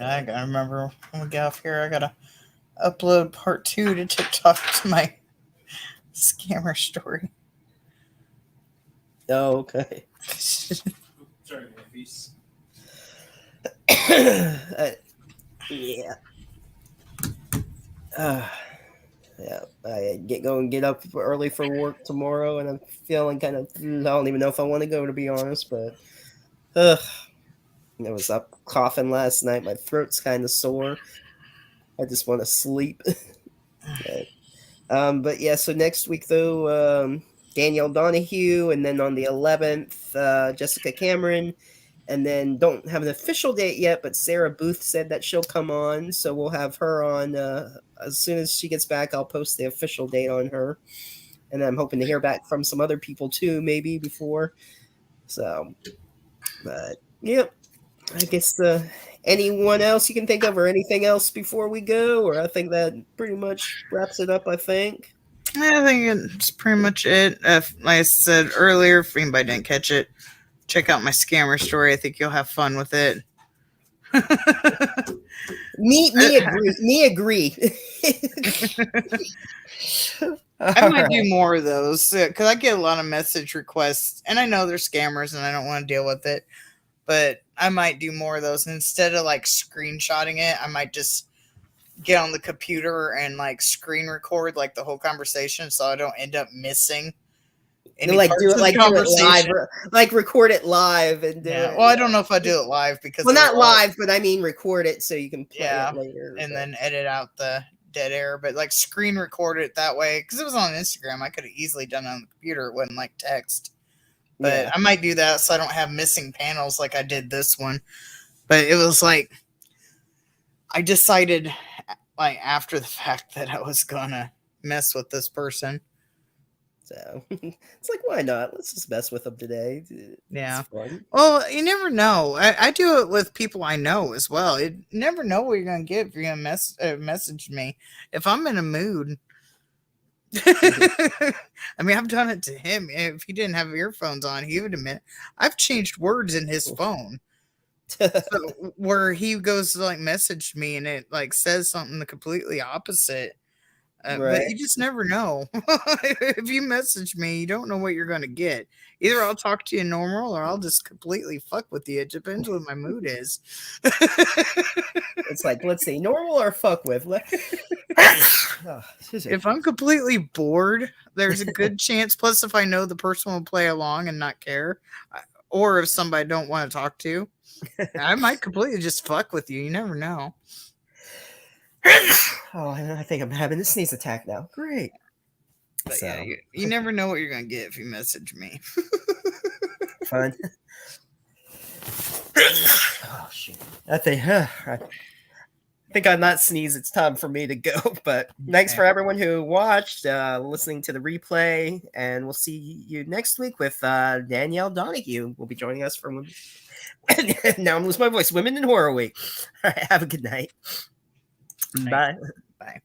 I gotta remember when we get off here, I gotta upload part 2 to TikTok to my scammer story. Oh, okay. Sorry, Morpheus. Yeah. Yeah. I get up early for work tomorrow, and I'm feeling kind of. I don't even know if I want to go, to be honest. But I was up coughing last night. My throat's kind of sore. I just want to sleep. But yeah. So next week, though, Danielle Donahue, and then on the 11th, Jessica Cameron. And then don't have an official date yet, but Sarah Booth said that she'll come on. So we'll have her on as soon as she gets back. I'll post the official date on her. And I'm hoping to hear back from some other people too, maybe before. So, but yep. I guess anyone else you can think of or anything else before we go? Or I think that pretty much wraps it up, I think. I think it's pretty much it. Like I said earlier, if anybody didn't catch it, check out my scammer story. I think you'll have fun with it. Me agree. I might do more of those because I get a lot of message requests, and I know they're scammers, and I don't want to deal with it. But I might do more of those. Instead of like screenshotting it, I might just get on the computer and like screen record like the whole conversation, so I don't end up missing. Like do it live, like record it live and do it. Well, I don't know if I do it live because not live, but I mean record it so you can play it later, and then edit out the dead air. But like screen record it that way because it was on Instagram. I could have easily done it on the computer. It wasn't like text, but I might do that so I don't have missing panels like I did this one. But it was like I decided like after the fact that I was gonna mess with this person. So it's like, why not? Let's just mess with them today. Yeah. Well, you never know. I do it with people I know as well. You never know what you're going to get if you're going to message me. If I'm in a mood. I mean, I've done it to him. If he didn't have earphones on, he would admit I've changed words in his phone. So, where he goes to like message me and it like says something completely opposite. But you just never know. If you message me, you don't know what you're going to get. Either I'll talk to you normal or I'll just completely fuck with you. It depends what my mood is. It's like, let's see, normal or fuck with. If I'm completely bored, there's a good chance. Plus, if I know the person will play along and not care, or if somebody don't want to talk to, I might completely just fuck with you. You never know. Oh, I think I'm having a sneeze attack now. Great. But so. Yeah, you never know what you're going to get if you message me. Fun. Oh, shit. I think on that sneeze, it's time for me to go. But thanks for everyone who watched, listening to the replay. And we'll see you next week with Danielle Donahue. Will be joining us from... Now I'm losing my voice. Women in Horror Week. All right, have a good night. Bye. Bye.